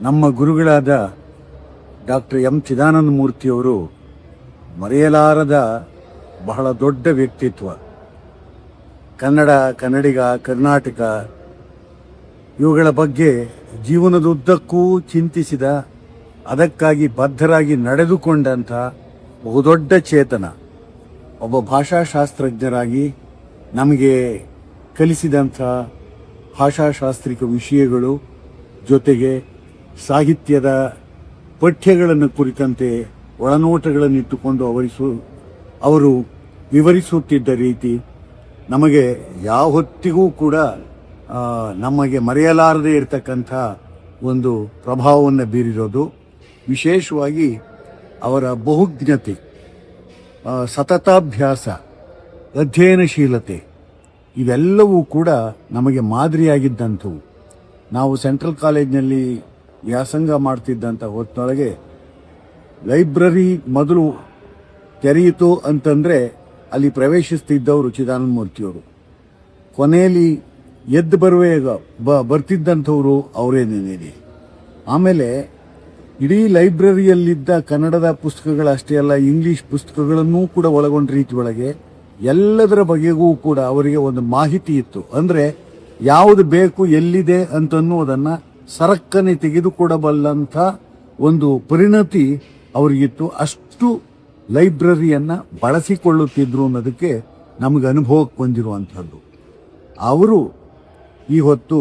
ನಮ್ಮ ಗುರುಗಳಾದ doctor M Chidananda ಮೂರ್ತಿಯವರು ಮರೆಯಲಾರದ ಬಹಳ ದೊಡ್ಡ ವ್ಯಕ್ತಿತ್ವ. ಕನ್ನಡ, ಕನ್ನಡಿಗ, ಕರ್ನಾಟಕ ಇವುಗಳ ಬಗ್ಗೆ ಜೀವನದುದ್ದಕ್ಕೂ ಚಿಂತಿಸಿದ, ಅದಕ್ಕಾಗಿ ಬದ್ಧರಾಗಿ ನಡೆದುಕೊಂಡಂಥ ಬಹುದೊಡ್ಡ ಚೇತನ. ಒಬ್ಬ ಭಾಷಾಶಾಸ್ತ್ರಜ್ಞರಾಗಿ ನಮಗೆ ಕಲಿಸಿದಂಥ ಭಾಷಾಶಾಸ್ತ್ರಿಕ ವಿಷಯಗಳು, ಜೊತೆಗೆ ಸಾಹಿತ್ಯದ ಪಠ್ಯಗಳನ್ನು ಕುರಿತಂತೆ ಒಳನೋಟಗಳನ್ನಿಟ್ಟುಕೊಂಡು ಅವರು ವಿವರಿಸುತ್ತಿದ್ದ ರೀತಿ ನಮಗೆ ಯಾವ ಹೊತ್ತಿಗೂ ಕೂಡ ನಮಗೆ ಮರೆಯಲಾರದೇ ಇರತಕ್ಕಂಥ ಒಂದು ಪ್ರಭಾವವನ್ನು ಬೀರಿರೋದು. ವಿಶೇಷವಾಗಿ ಅವರ ಬಹುಜ್ಞತೆ, ಸತತಾಭ್ಯಾಸ, ಅಧ್ಯಯನಶೀಲತೆ ಇವೆಲ್ಲವೂ ಕೂಡ ನಮಗೆ ಮಾದರಿಯಾಗಿದ್ದಂಥವು. ನಾವು ಸೆಂಟ್ರಲ್ ಕಾಲೇಜಿನಲ್ಲಿ ವ್ಯಾಸಂಗ ಮಾಡ್ತಿದ್ದಂಥ ಹೊತ್ತೊಳಗೆ ಲೈಬ್ರರಿ ಮೊದಲು ತೆರೆಯಿತು ಅಂತಂದರೆ ಅಲ್ಲಿ ಪ್ರವೇಶಿಸ್ತಿದ್ದವರು ಚಿದಾನಂದ ಮೂರ್ತಿಯವರು. ಕೊನೆಯಲ್ಲಿ ಎದ್ದು ಬರ್ತಿದ್ದಂಥವರು ಅವರೇನೇನೆ. ಆಮೇಲೆ ಇಡೀ ಲೈಬ್ರರಿಯಲ್ಲಿದ್ದ ಕನ್ನಡದ ಪುಸ್ತಕಗಳಷ್ಟೇ ಅಲ್ಲ, ಇಂಗ್ಲಿಷ್ ಪುಸ್ತಕಗಳನ್ನೂ ಕೂಡ ಒಳಗೊಂಡ ರೀತಿ ಒಳಗೆ ಎಲ್ಲದರ ಬಗೆಗೂ ಕೂಡ ಅವರಿಗೆ ಒಂದು ಮಾಹಿತಿ ಇತ್ತು. ಅಂದರೆ ಯಾವುದು ಬೇಕು, ಎಲ್ಲಿದೆ ಅಂತನ್ನುವುದನ್ನು ಸರಕ್ಕನೆ ತೆಗೆದುಕೊಡಬಲ್ಲಂಥ ಒಂದು ಪರಿಣತಿ ಅವರಿಗಿತ್ತು. ಅಷ್ಟು ಲೈಬ್ರರಿಯನ್ನು ಬಳಸಿಕೊಳ್ಳುತ್ತಿದ್ರು ಅನ್ನೋದಕ್ಕೆ ನಮಗೆ ಅನುಭವಕ್ಕೆ ಬಂದಿರುವಂಥದ್ದು. ಅವರು ಈ ಹೊತ್ತು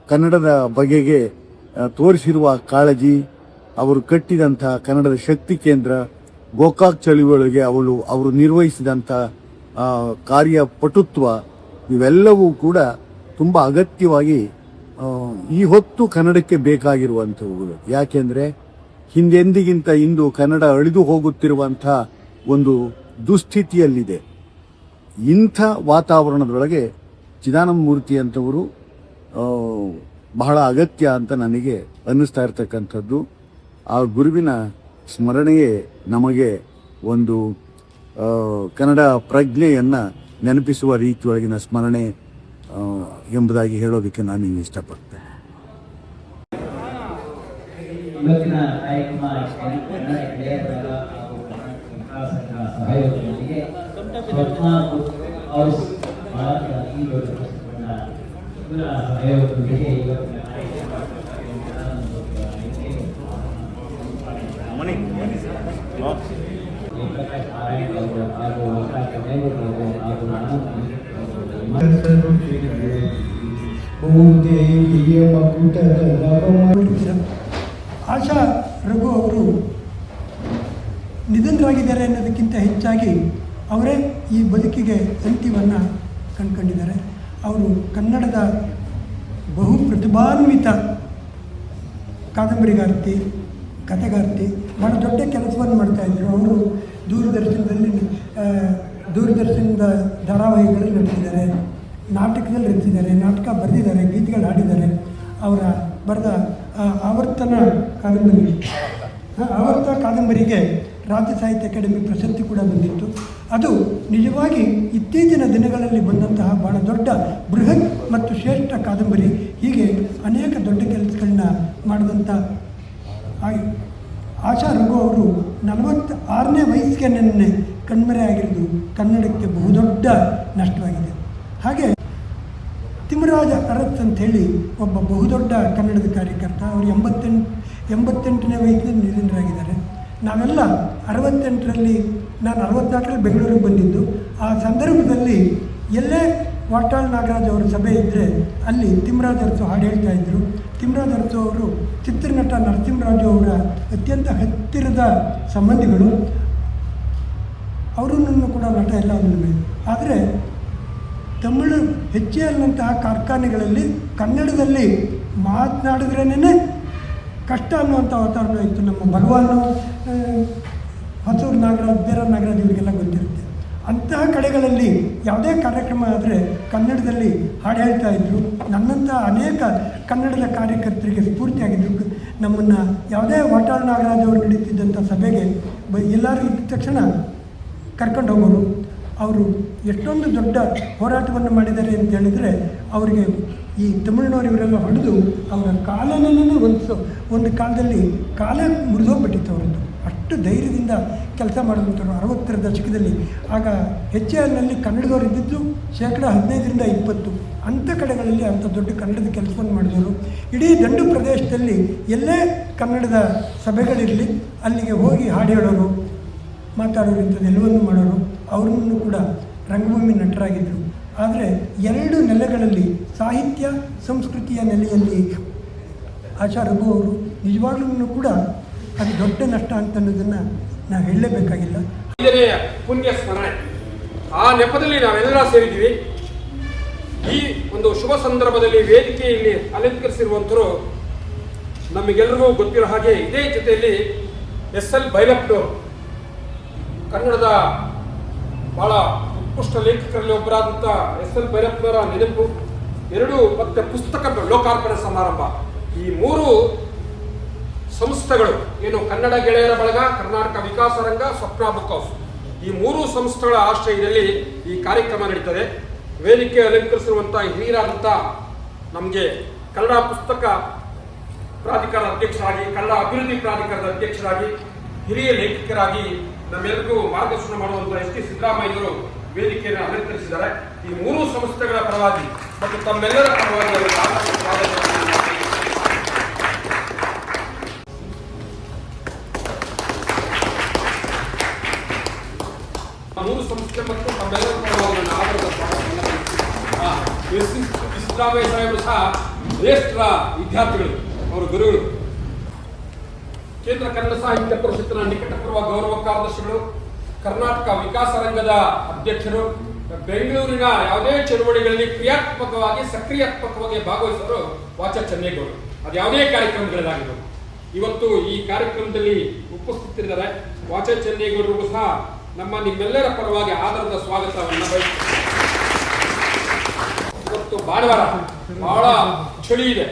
ಕನ್ನಡದ ಬಗೆಗೆ ತೋರಿಸಿರುವ ಕಾಳಜಿ, ಅವರು ಕಟ್ಟಿದಂಥ ಕನ್ನಡದ ಶಕ್ತಿ ಕೇಂದ್ರ, ಗೋಕಾಕ್ ಚಳುವಳಿಗೆ ಅವರು ನಿರ್ವಹಿಸಿದಂಥ ಕಾರ್ಯಪಟುತ್ವ ಇವೆಲ್ಲವೂ ಕೂಡ ತುಂಬ ಅಗತ್ಯವಾಗಿ ಈ ಹೊತ್ತು ಕನ್ನಡಕ್ಕೆ ಬೇಕಾಗಿರುವಂಥವುಗಳು. ಯಾಕೆಂದರೆ ಹಿಂದೆಂದಿಗಿಂತ ಇಂದು ಕನ್ನಡ ಅಳಿದು ಹೋಗುತ್ತಿರುವಂಥ ಒಂದು ದುಸ್ಥಿತಿಯಲ್ಲಿದೆ. ಇಂಥ ವಾತಾವರಣದೊಳಗೆ ಚಿದಾನಂದ ಮೂರ್ತಿ ಅಂತವರು ಬಹಳ ಅಗತ್ಯ ಅಂತ ನನಗೆ ಅನ್ನಿಸ್ತಾ ಇರ್ತಕ್ಕಂಥದ್ದು. ಆ ಗುರುವಿನ ಸ್ಮರಣೆಯೇ ನಮಗೆ ಒಂದು ಕನ್ನಡ ಪ್ರಜ್ಞೆಯನ್ನು ನೆನಪಿಸುವ ರೀತಿಯೊಳಗಿನ ಸ್ಮರಣೆ ಎಂಬುದಾಗಿ ಹೇಳೋದಕ್ಕೆ ನಾನು ಇಷ್ಟಪಡ್ತೇನೆ. ಇವತ್ತಿನ ಕಾರ್ಯಕ್ರಮ ಕನ್ನಡ ಗೆಳೆಯರ ಹಾಗೂ ಕನ್ನಡ ಸಂಘ ಸಹಯೋಗದೊಂದಿಗೆ ಈ ದೊಡ್ಡ ಪುಸ್ತಕವನ್ನು ಇವರ ಸಹಯೋಗದೊಂದಿಗೆ ಇವತ್ತಿನ ಪ್ರಕಾಶ್ ನಾರಾಯಣ ಅವರು ಹಾಗೂ ಹಾಗೂ ನಾನು ಆಶಾ ರಘು ಅವರು ನಿಧನರಾಗಿದ್ದಾರೆ ಅನ್ನೋದಕ್ಕಿಂತ ಹೆಚ್ಚಾಗಿ ಅವರೇ ಈ ಬದುಕಿಗೆ ಅಂತ್ಯವನ್ನು ಕಂಡುಕೊಂಡಿದ್ದಾರೆ. ಅವರು ಕನ್ನಡದ ಬಹು ಪ್ರತಿಭಾನ್ವಿತ ಕಾದಂಬರಿಗಾರ್ತಿ, ಕಥೆಗಾರ್ತಿ, ಭಾಳ ದೊಡ್ಡ ಕೆಲಸವನ್ನು ಮಾಡ್ತಾಯಿದ್ರು. ಅವರು ದೂರದರ್ಶನದ ಧಾರಾವಾಹಿಗಳಲ್ಲಿ ನಟಿಸಿದ್ದಾರೆ, ನಾಟಕದಲ್ಲಿ ನಟಿಸಿದ್ದಾರೆ, ನಾಟಕ ಬರೆದಿದ್ದಾರೆ, ಗೀತೆಗಳು ಹಾಡಿದ್ದಾರೆ. ಅವರ ಬರೆದ ಆವರ್ತ ಕಾದಂಬರಿಗೆ ರಾಜ್ಯ ಸಾಹಿತ್ಯ ಅಕಾಡೆಮಿ ಪ್ರಶಸ್ತಿ ಕೂಡ ಬಂದಿತ್ತು. ಅದು ನಿಜವಾಗಿ ಇತ್ತೀಚಿನ ದಿನಗಳಲ್ಲಿ ಬಂದಂತಹ ಬಹಳ ದೊಡ್ಡ ಬೃಹತ್ ಮತ್ತು ಶ್ರೇಷ್ಠ ಕಾದಂಬರಿ. ಹೀಗೆ ಅನೇಕ ದೊಡ್ಡ ಕೆಲಸಗಳನ್ನ ಮಾಡಿದಂಥ ಆಶಾ ರಘು ಅವರು 46ನೇ ವಯಸ್ಸಿಗೆ ನೆನ್ನೆ ಕಣ್ಮರೆ ಆಗಿರೋದು ಕನ್ನಡಕ್ಕೆ ಬಹುದೊಡ್ಡ ನಷ್ಟವಾಗಿದೆ. ಹಾಗೆ ತಿಮ್ಮರಾಜ ಅರಸ್ ಅಂಥೇಳಿ ಒಬ್ಬ ಬಹುದೊಡ್ಡ ಕನ್ನಡದ ಕಾರ್ಯಕರ್ತ. ಅವರು 88ನೇ ವಯಸ್ಸಿನಲ್ಲಿ ನಿಧನರಾಗಿದ್ದಾರೆ. ನಾವೆಲ್ಲ 68ರಲ್ಲಿ, ನಾನು 64ರಲ್ಲಿ ಬೆಂಗಳೂರಿಗೆ ಬಂದಿದ್ದು. ಆ ಸಂದರ್ಭದಲ್ಲಿ ಎಲ್ಲೇ ವಾಟಾಳ್ ನಾಗರಾಜ್ ಅವರ ಸಭೆ ಇದ್ದರೆ ಅಲ್ಲಿ ತಿಮ್ಮರಾಜ ಅರಸು ಹಾಡು ಹೇಳ್ತಾಯಿದ್ರು. ತಿಮ್ಮರಾಜ ಅರಸು ಅವರು ಚಿತ್ರನಟ ನರಸಿಂಹರಾಜು ಅವರ ಅತ್ಯಂತ ಹತ್ತಿರದ ಸಂಬಂಧಿಗಳು. ಅವರನ್ನು ಕೂಡ ನಟ ಎಲ್ಲ ಅದನ್ನು. ಆದರೆ ತಮಿಳು HAL-ನಂತಹ ಕಾರ್ಖಾನೆಗಳಲ್ಲಿ ಕನ್ನಡದಲ್ಲಿ ಮಾತನಾಡಿದ್ರೇನೇ ಕಷ್ಟ ಅನ್ನುವಂಥ ವಾತಾವರಣ ಇತ್ತು. ನಮ್ಮ ಭಗವಾನು, ಹೊಸೂರು ನಾಗರಾಜ್, ಬೇರೆ ನಾಗರಾಜ್ ಇವರಿಗೆಲ್ಲ ಗೊತ್ತಿರುತ್ತೆ. ಅಂತಹ ಕಡೆಗಳಲ್ಲಿ ಯಾವುದೇ ಕಾರ್ಯಕ್ರಮ ಆದರೆ ಕನ್ನಡದಲ್ಲಿ ಹಾಡು ಹೇಳ್ತಾ ಇದ್ದರು. ನನ್ನಂಥ ಅನೇಕ ಕನ್ನಡದ ಕಾರ್ಯಕರ್ತರಿಗೆ ಸ್ಫೂರ್ತಿಯಾಗಿದ್ದರು. ನಮ್ಮನ್ನು ಯಾವುದೇ ವಾಟಾಳ್ ನಾಗರಾಜ್ ಅವರು ನಡೀತಿದ್ದಂಥ ಸಭೆಗೆ ಎಲ್ಲರೂ ಇದ್ದ ತಕ್ಷಣ ಕರ್ಕೊಂಡು ಹೋಗೋರು. ಅವರು ಎಷ್ಟೊಂದು ದೊಡ್ಡ ಹೋರಾಟವನ್ನು ಮಾಡಿದ್ದಾರೆ ಅಂತ ಹೇಳಿದರೆ ಅವರಿಗೆ ಈ ತಮಿಳ್ನವ್ರು ಇವರೆಲ್ಲ ಹೊಡೆದು ಅವರ ಕಾಲನೇ ಒಂದು ಕಾಲದಲ್ಲಿ ಕಾಲ ಮುರಿದೋಗ್ಬಿಟ್ಟಿತ್ತು ಅವರದ್ದು. ಅಷ್ಟು ಧೈರ್ಯದಿಂದ ಕೆಲಸ ಮಾಡಿದಂಥವ್ರು 60ರ ದಶಕದಲ್ಲಿ. ಆಗ HALನಲ್ಲಿ ಕನ್ನಡದವ್ರು ಇದ್ದಿದ್ದು 15% ಅಂಥ ಕಡೆಗಳಲ್ಲಿ ಅಂಥ ದೊಡ್ಡ ಕನ್ನಡದ ಕೆಲಸವನ್ನು ಮಾಡಿದವರು. ಇಡೀ ದಂಡು ಪ್ರದೇಶದಲ್ಲಿ ಎಲ್ಲೇ ಕನ್ನಡದ ಸಭೆಗಳಿರಲಿ ಅಲ್ಲಿಗೆ ಹೋಗಿ ಹಾಡು ಹೇಳೋರು, ಮಾತಾಡೋರು, ಇಂಥದ್ದೆಲ್ಲವನ್ನೂ ಮಾಡೋರು. ಅವ್ರನ್ನೂ ಕೂಡ ರಂಗಭೂಮಿ ನಟರಾಗಿದ್ದರು. ಆದರೆ 2 ನೆಲೆಗಳಲ್ಲಿ ಸಾಹಿತ್ಯ ಸಂಸ್ಕೃತಿಯ ನೆಲೆಯಲ್ಲಿ ಆಶಾ ರಘು ಅವರು ನಿಜವಾಗ್ಲೂ ಕೂಡ ಅದು ದೊಡ್ಡ ನಷ್ಟ ಅಂತ ಅನ್ನೋದನ್ನು ನಾವು ಹೇಳಲೇಬೇಕಾಗಿಲ್ಲ. 5ನೇ ಪುಣ್ಯ ಸ್ಮರಣೆ ಆ ನೆಪದಲ್ಲಿ ನಾವೆಲ್ಲ ಸೇರಿದ್ದೀವಿ. ಈ ಒಂದು ಶುಭ ಸಂದರ್ಭದಲ್ಲಿ ವೇದಿಕೆಯಲ್ಲಿ ಅಲಂಕರಿಸಿರುವಂಥರು ನಮಗೆಲ್ಲರಿಗೂ ಗೊತ್ತಿರೋ ಹಾಗೆ ಇದೇ ಜೊತೆಯಲ್ಲಿ SL ಭೈರಪ್ಪನವರು, ಕನ್ನಡದ ಬಹಳ ಉತ್ಕೃಷ್ಟ ಲೇಖಕರಲ್ಲಿ ಒಬ್ಬರಾದಂಥ SL ಭೈರಪ್ಪನವರ ನೆನಪು 2 ಮತ್ತೆ ಪುಸ್ತಕ ಲೋಕಾರ್ಪಣೆ ಸಮಾರಂಭ. ಈ 3 ಸಂಸ್ಥೆಗಳು ಏನು ಕನ್ನಡ ಗೆಳೆಯರ ಬಳಗ, ಕರ್ನಾಟಕ ವಿಕಾಸ ರಂಗ, ಸ್ವಪ್ನ ಬುಕ್ ಹೌಸ್, ಈ 3 ಸಂಸ್ಥೆಗಳ ಆಶ್ರಯದಲ್ಲಿ ಈ ಕಾರ್ಯಕ್ರಮ ನಡೀತದೆ. ವೇದಿಕೆ ಅಲಂಕರಿಸಿರುವಂಥ ಹಿರಿಯರಾದಂಥ ನಮಗೆ ಕನ್ನಡ ಪುಸ್ತಕ ಪ್ರಾಧಿಕಾರದ ಅಧ್ಯಕ್ಷರಾಗಿ, ಕನ್ನಡ ಅಭಿವೃದ್ಧಿ ಪ್ರಾಧಿಕಾರದ ಅಧ್ಯಕ್ಷರಾಗಿ, ಹಿರಿಯ ಲೇಖಕರಾಗಿ ನಮ್ಮೆಲ್ಲರಿಗೂ ಮಾರ್ಗದರ್ಶನ ಮಾಡುವಂಥ ST ಸಿದ್ದರಾಮಯ್ಯವರು ವೇದಿಕೆಯನ್ನು ಅಲಂಕರಿಸಿದ್ದಾರೆ. ಈ 3 ಸಂಸ್ಥೆಗಳ ಪರವಾಗಿ ಮತ್ತು ತಮ್ಮೆಲ್ಲರ ಪರವಾಗಿ ಸಂಸ್ಥೆ ಮತ್ತು ತಮ್ಮೆಲ್ಲರ ಪರವಾಗಿ ಆಧಾರದ ಸಿದ್ದರಾಮಯ್ಯ ಸಾಹೇಬರು ಸಹ ಶ್ರೇಷ್ಠ ವಿದ್ಯಾರ್ಥಿಗಳು, ಅವರ ಗುರುಗಳು. ಕೇಂದ್ರ ಕನ್ನಡ ಸಾಹಿತ್ಯ ಪರಿಷತ್ತಿನ ನಿಕಟಪೂರ್ವ ಗೌರವ ಕಾರ್ಯದರ್ಶಿಗಳು, ಕರ್ನಾಟಕ ವಿಕಾಸ ರಂಗದ ಅಧ್ಯಕ್ಷರು, ಬೆಂಗಳೂರಿನ ಯಾವುದೇ ಚಳುವಳಿಗಳಲ್ಲಿ ಕ್ರಿಯಾತ್ಮಕವಾಗಿ ಸಕ್ರಿಯಾತ್ಮಕವಾಗಿ ಭಾಗವಹಿಸೋರು ವಾಚಾ ಚೆನ್ನೇಗೌಡರು. ಅದು ಯಾವುದೇ ಕಾರ್ಯಕ್ರಮಗಳಾಗಿರ್ಬೋದು. ಇವತ್ತು ಈ ಕಾರ್ಯಕ್ರಮದಲ್ಲಿ ಉಪಸ್ಥಿತರಿದ್ದಾರೆ. ವಾಚಾ ಚೆನ್ನೇಗೌಡರಿಗೂ ಸಹ ನಿಮ್ಮೆಲ್ಲರ ಪರವಾಗಿ ಆಧಾರದ ಸ್ವಾಗತವನ್ನು ಬಯಸುತ್ತೇವೆ. ಇವತ್ತು ಭಾನುವಾರ ಬಹಳ ಚಳಿ ಇದೆ.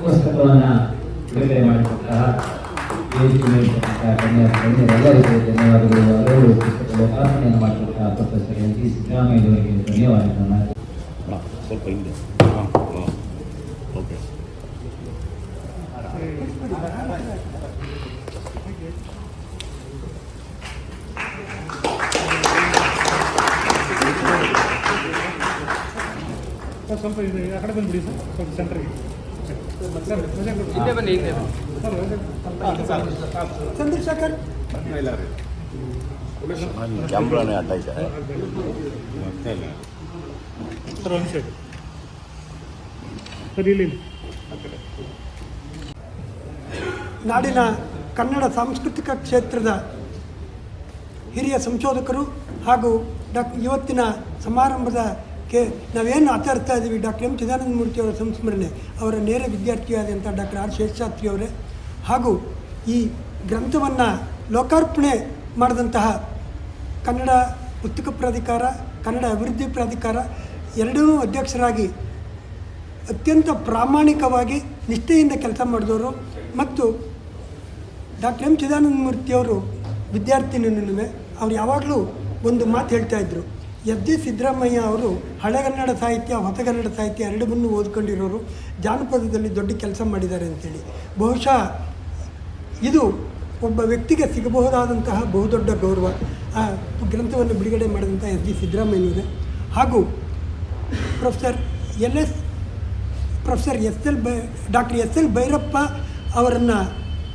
ಪುಸ್ತಕವನ್ನು ಬಿಡುಗಡೆ ಮಾಡಿದಂತಹ ಗಣ್ಯರೆಲ್ಲರಿಗೂ ಧನ್ಯವಾದಗಳು. ಹಲವು ಪುಸ್ತಕ ಲೋಕಾರ್ಪಣೆಯನ್ನು ಮಾಡಿದಂತಹ ಪ್ರೊಫೆಸರ್ ST ಸಿದ್ದರಾಮಯ್ಯವರಿಗೆ ಧನ್ಯವಾದಗಳನ್ನು. ಸ್ವಲ್ಪ ಹಿಂದೆ ಓಕೆ. ಸ್ವಲ್ಪ ಆ ಕಡೆ ಬಂದ್ಬಿಡಿ ಸರ್, ಸ್ವಲ್ಪ ಸೆಂಟ್ರಿಗೆ ಹಿಂದೆ ಬನ್ನಿ. ಚಂದ್ರಶೇಖರ್ ಕ್ಯಾಮ್ರಾನೇ ಅಡ್ಡ ಇದೆ. ಸರ್ ಒಂದು ಸೈಡ್ ಸರ್, ಇಲ್ಲಿ ನಾಡಿನ ಕನ್ನಡ ಸಾಂಸ್ಕೃತಿಕ ಕ್ಷೇತ್ರದ ಹಿರಿಯ ಸಂಶೋಧಕರು ಹಾಗೂ ಇವತ್ತಿನ ಸಮಾರಂಭದ ನಾವೇನು ಆಚರಿಸ್ತಾ ಇದ್ದೀವಿ, ಡಾಕ್ಟರ್ ಎಂ ಚಿದಾನಂದ ಮೂರ್ತಿಯವರ ಸಂಸ್ಮರಣೆ, ಅವರ ನೇರ ವಿದ್ಯಾರ್ಥಿಯಾದಂಥ ಡಾಕ್ಟರ್ ಆರ್ ಶೇಷಶಾಸ್ತ್ರಿ ಅವರೇ, ಹಾಗೂ ಈ ಗ್ರಂಥವನ್ನು ಲೋಕಾರ್ಪಣೆ ಮಾಡಿದಂತಹ ಕನ್ನಡ ಪುಸ್ತಕ ಪ್ರಾಧಿಕಾರ, ಕನ್ನಡ ಅಭಿವೃದ್ಧಿ ಪ್ರಾಧಿಕಾರ ಎರಡೂ ಅಧ್ಯಕ್ಷರಾಗಿ ಅತ್ಯಂತ ಪ್ರಾಮಾಣಿಕವಾಗಿ ನಿಷ್ಠೆಯಿಂದ ಕೆಲಸ ಮಾಡಿದವರು. ಮತ್ತು ಡಾಕ್ಟರ್ ಎಂ ಚಿದಾನಂದ ಮೂರ್ತಿಯವರು ವಿದ್ಯಾರ್ಥಿನಿಯೂ ಅವ್ರು ಯಾವಾಗಲೂ ಒಂದು ಮಾತು ಹೇಳ್ತಾಯಿದ್ರು. ST ಸಿದ್ದರಾಮಯ್ಯ ಅವರು ಹಳೆಗನ್ನಡ ಸಾಹಿತ್ಯ, ಹೊಸಗನ್ನಡ ಸಾಹಿತ್ಯ ಎರಡನ್ನೂ ಓದ್ಕೊಂಡಿರೋರು, ಜಾನಪದದಲ್ಲಿ ದೊಡ್ಡ ಕೆಲಸ ಮಾಡಿದ್ದಾರೆ ಅಂತೇಳಿ. ಬಹುಶಃ ಇದು ಒಬ್ಬ ವ್ಯಕ್ತಿಗೆ ಸಿಗಬಹುದಾದಂತಹ ಬಹುದೊಡ್ಡ ಗೌರವ. ಆ ಗ್ರಂಥವನ್ನು ಬಿಡುಗಡೆ ಮಾಡಿದಂಥ ST ಸಿದ್ದರಾಮಯ್ಯನವರೇ ಹಾಗೂ ಡಾಕ್ಟರ್ SL ಭೈರಪ್ಪ ಅವರನ್ನು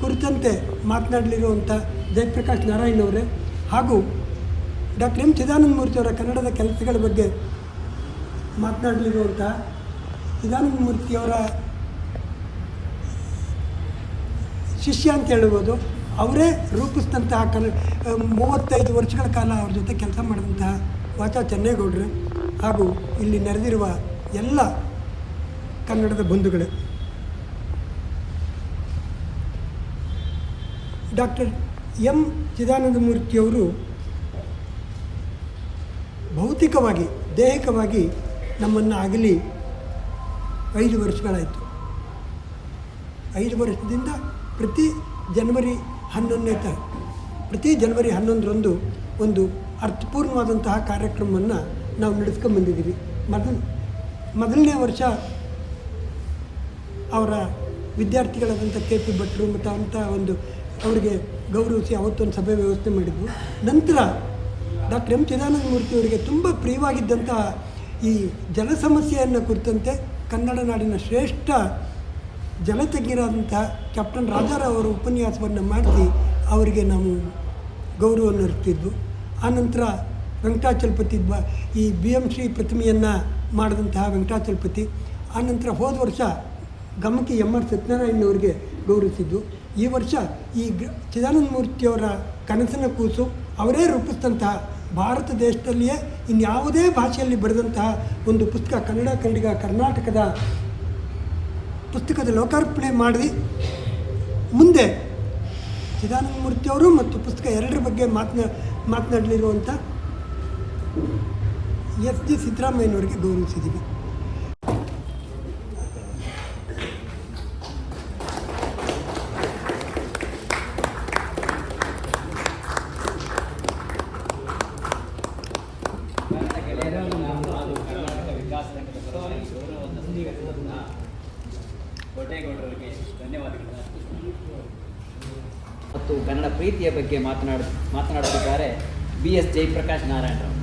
ಕುರಿತಂತೆ ಮಾತನಾಡಲಿರುವಂಥ ಜಯಪ್ರಕಾಶ್ ನಾರಾಯಣ್ ಅವರೇ ಹಾಗೂ ಡಾಕ್ಟರ್ ಎಂ ಚಿದಾನಂದ ಮೂರ್ತಿಯವರ ಕನ್ನಡದ ಕೆಲಸಗಳ ಬಗ್ಗೆ ಮಾತನಾಡಲಿರುವಂಥ ಚಿದಾನಂದ ಮೂರ್ತಿಯವರ ಶಿಷ್ಯ ಅಂತ ಹೇಳ್ಬೋದು. ಅವರೇ ರೂಪಿಸಿದಂತಹ 35 ವರ್ಷಗಳ ಕಾಲ ಅವ್ರ ಜೊತೆ ಕೆಲಸ ಮಾಡಿದಂತಹ ವಾಚಾ ಚೆನ್ನೇಗೌಡರು ಹಾಗೂ ಇಲ್ಲಿ ನೆರೆದಿರುವ ಎಲ್ಲ ಕನ್ನಡದ ಬಂಧುಗಳೇ, ಡಾಕ್ಟರ್ ಎಂ ಚಿದಾನಂದಮೂರ್ತಿಯವರು ಭೌತಿಕವಾಗಿ ದೈಹಿಕವಾಗಿ ನಮ್ಮನ್ನು ಆಗಲಿ 5 ವರ್ಷಗಳಾಯಿತು. 5 ವರ್ಷದಿಂದ ಪ್ರತಿ ಜನವರಿ 11ರಂದು ಒಂದು ಅರ್ಥಪೂರ್ಣವಾದಂತಹ ಕಾರ್ಯಕ್ರಮವನ್ನು ನಾವು ನಡೆಸ್ಕೊಂಡ್ಬಂದಿದ್ದೀವಿ. ಮೊದಲನೇ ವರ್ಷ ಅವರ ವಿದ್ಯಾರ್ಥಿಗಳಾದಂಥ KP ಭಟ್ರು ಮತ್ತು ಅಂಥ ಒಂದು ಅವರಿಗೆ ಗೌರವಿಸಿ ಅವತ್ತೊಂದು ಸಭೆ ವ್ಯವಸ್ಥೆ ಮಾಡಿದ್ವು. ನಂತರ ಡಾಕ್ಟರ್ ಎಂ ಚಿದಾನಂದಮೂರ್ತಿ ಅವರಿಗೆ ತುಂಬ ಪ್ರಿಯವಾಗಿದ್ದಂತಹ ಈ ಜಲ ಸಮಸ್ಯೆಯನ್ನು ಕುರಿತಂತೆ ಕನ್ನಡ ನಾಡಿನ ಶ್ರೇಷ್ಠ ಜಲತಜ್ಞರಾದಂಥ ಕ್ಯಾಪ್ಟನ್ ರಾಜಾರಾವ್ ಅವರ ಉಪನ್ಯಾಸವನ್ನು ಮಾಡಿಸಿ ಅವರಿಗೆ ನಾವು ಗೌರವವನ್ನು ಅರ್ಪಿಸಿದ್ವು. ಆನಂತರ ವೆಂಕಟಾಚಲಪತಿ ಈ BMC ಪ್ರತಿಮೆಯನ್ನು ಮಾಡಿದಂತಹ ವೆಂಕಟಾಚಲಪತಿ, ಆನಂತರ ಹೋದ ವರ್ಷ ಗಮಕಿ MR ಸತ್ಯನಾರಾಯಣವರಿಗೆ ಗೌರವಿಸಿದ್ದು. ಈ ವರ್ಷ ಈ ಚಿದಾನಂದಮೂರ್ತಿಯವರ ಕನಸಿನ ಕೂಸು ಅವರೇ ರೂಪಿಸಿದಂತಹ ಭಾರತ ದೇಶದಲ್ಲಿಯೇ ಇನ್ಯಾವುದೇ ಭಾಷೆಯಲ್ಲಿ ಬರೆದಂತಹ ಒಂದು ಪುಸ್ತಕ ಕನ್ನಡಿಗ ಕರ್ನಾಟಕದ ಪುಸ್ತಕದ ಲೋಕಾರ್ಪಣೆ ಮಾಡಿ ಮುಂದೆ ಚಿದಾನಂದಮೂರ್ತಿಯವರು ಮತ್ತು ಪುಸ್ತಕ ಎರಡರ ಬಗ್ಗೆ ಮಾತನಾಡಲಿರುವಂಥ SD ಸಿದ್ದರಾಮಯ್ಯನವರಿಗೆ ಗೌರವಿಸಿದ್ದೀವಿ. ಮತ್ತು ಕನ್ನಡ ಪ್ರೀತಿಯ ಬಗ್ಗೆ ಮಾತನಾಡುತ್ತಿದ್ದಾರೆ BS ಜಯಪ್ರಕಾಶ್ ನಾರಾಯಣರಾವ್.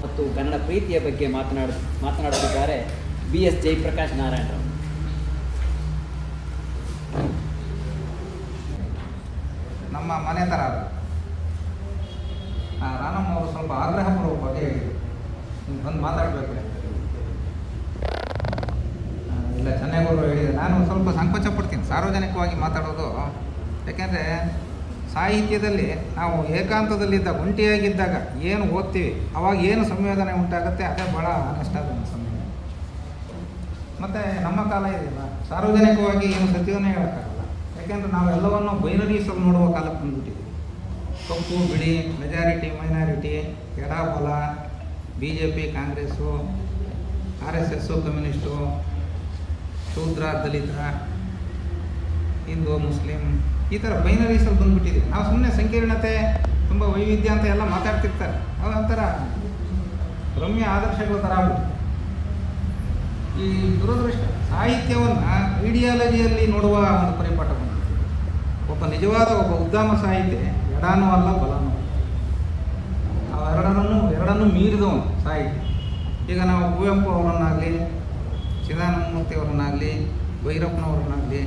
ಮತ್ತು ಕನ್ನಡ ಪ್ರೀತಿಯ ಬಗ್ಗೆ ಮಾತನಾಡುತ್ತಿದ್ದಾರೆ BS ಜಯಪ್ರಕಾಶ್ ನಾರಾಯಣರಾವ್. ನಮ್ಮ ಮನೆ ಥರ ರಾನಮ್ಮ ಅವರು ಸ್ವಲ್ಪ ಆಗ್ರಹಪೂರ್ವಕವಾಗಿ ಹೇಳಿದರು, ನೀವು ಬಂದು ಮಾತಾಡಬೇಕು. ಇಲ್ಲ ಚೆನ್ನೈಗೌಡರು ಹೇಳಿದ್ದಾರೆ. ನಾನು ಸ್ವಲ್ಪ ಸಂಕೋಚ ಪಡ್ತೀನಿ ಸಾರ್ವಜನಿಕವಾಗಿ ಮಾತಾಡೋದು. ಯಾಕೆಂದರೆ ಸಾಹಿತ್ಯದಲ್ಲಿ ನಾವು ಏಕಾಂತದಲ್ಲಿದ್ದಾಗ ಒಂಟಿಯಾಗಿದ್ದಾಗ ಏನು ಓದ್ತೀವಿ ಅವಾಗ ಏನು ಸಂವೇದನೆ ಉಂಟಾಗುತ್ತೆ ಅದೇ ಭಾಳ ಆನೆಸ್ಟ್ ಆದ ಸಂವೇದನೆ. ಮತ್ತು ನಮ್ಮ ಕಾಲ ಇದೆಯಲ್ಲ, ಸಾರ್ವಜನಿಕವಾಗಿ ಏನು ಸತ್ಯವನ್ನೇ ಹೇಳೋಕ್ಕಾಗಲ್ಲ. ಯಾಕೆಂದರೆ ನಾವೆಲ್ಲವನ್ನು ಬೈನರೀಸಲ್ಲಿ ನೋಡುವ ಕಾಲಕ್ಕೆ ಬಂದುಬಿಟ್ಟಿದ್ದೀವಿ. ಕಪ್ಪು ಬಿಳಿ, ಮೆಜಾರಿಟಿ ಮೈನಾರಿಟಿ, ಎಡ ಬಲ, BJP ಕಾಂಗ್ರೆಸ್ಸು, RSS ಕಮ್ಯುನಿಸ್ಟು, ಶೂದ್ರ ದಲಿತ, ಹಿಂದೂ ಮುಸ್ಲಿಂ, ಈ ಥರ ಬೈನರೀಸಲ್ಲಿ ಬಂದುಬಿಟ್ಟಿದ್ದೀವಿ. ನಾವು ಸುಮ್ಮನೆ ಸಂಕೀರ್ಣತೆ ತುಂಬ ವೈವಿಧ್ಯ ಅಂತ ಎಲ್ಲ ಮಾತಾಡ್ತಿರ್ತಾರೆ. ಅದೊಂಥರ ರಮ್ಯ ಆದರ್ಶಗಳ ಥರ ಆಗ್ಬಿಟ್ಟು ಈ ದುರದೃಷ್ಟ ಸಾಹಿತ್ಯವನ್ನು ಐಡಿಯಾಲಜಿಯಲ್ಲಿ ನೋಡುವ ಒಂದು ಪರಿಪಾಠ ಬಂದಿದೆ. ಒಬ್ಬ ನಿಜವಾದ ಉದ್ದಾಮ ಸಾಹಿತ್ಯ ಎಡನೂ ಅಲ್ಲ ಬಲನೂ ಎರಡನ್ನೂ ಮೀರಿದವನು ಸಾಹಿತ್ಯ. ಈಗ ನಾವು ಕುವೆಂಪು ಅವರನ್ನಾಗಲಿ, ಚಿದಾನಂದಮೂರ್ತಿ ಅವರನ್ನಾಗಲಿ, ಭೈರಪ್ಪನವ್ರನ್ನಾಗಲಿ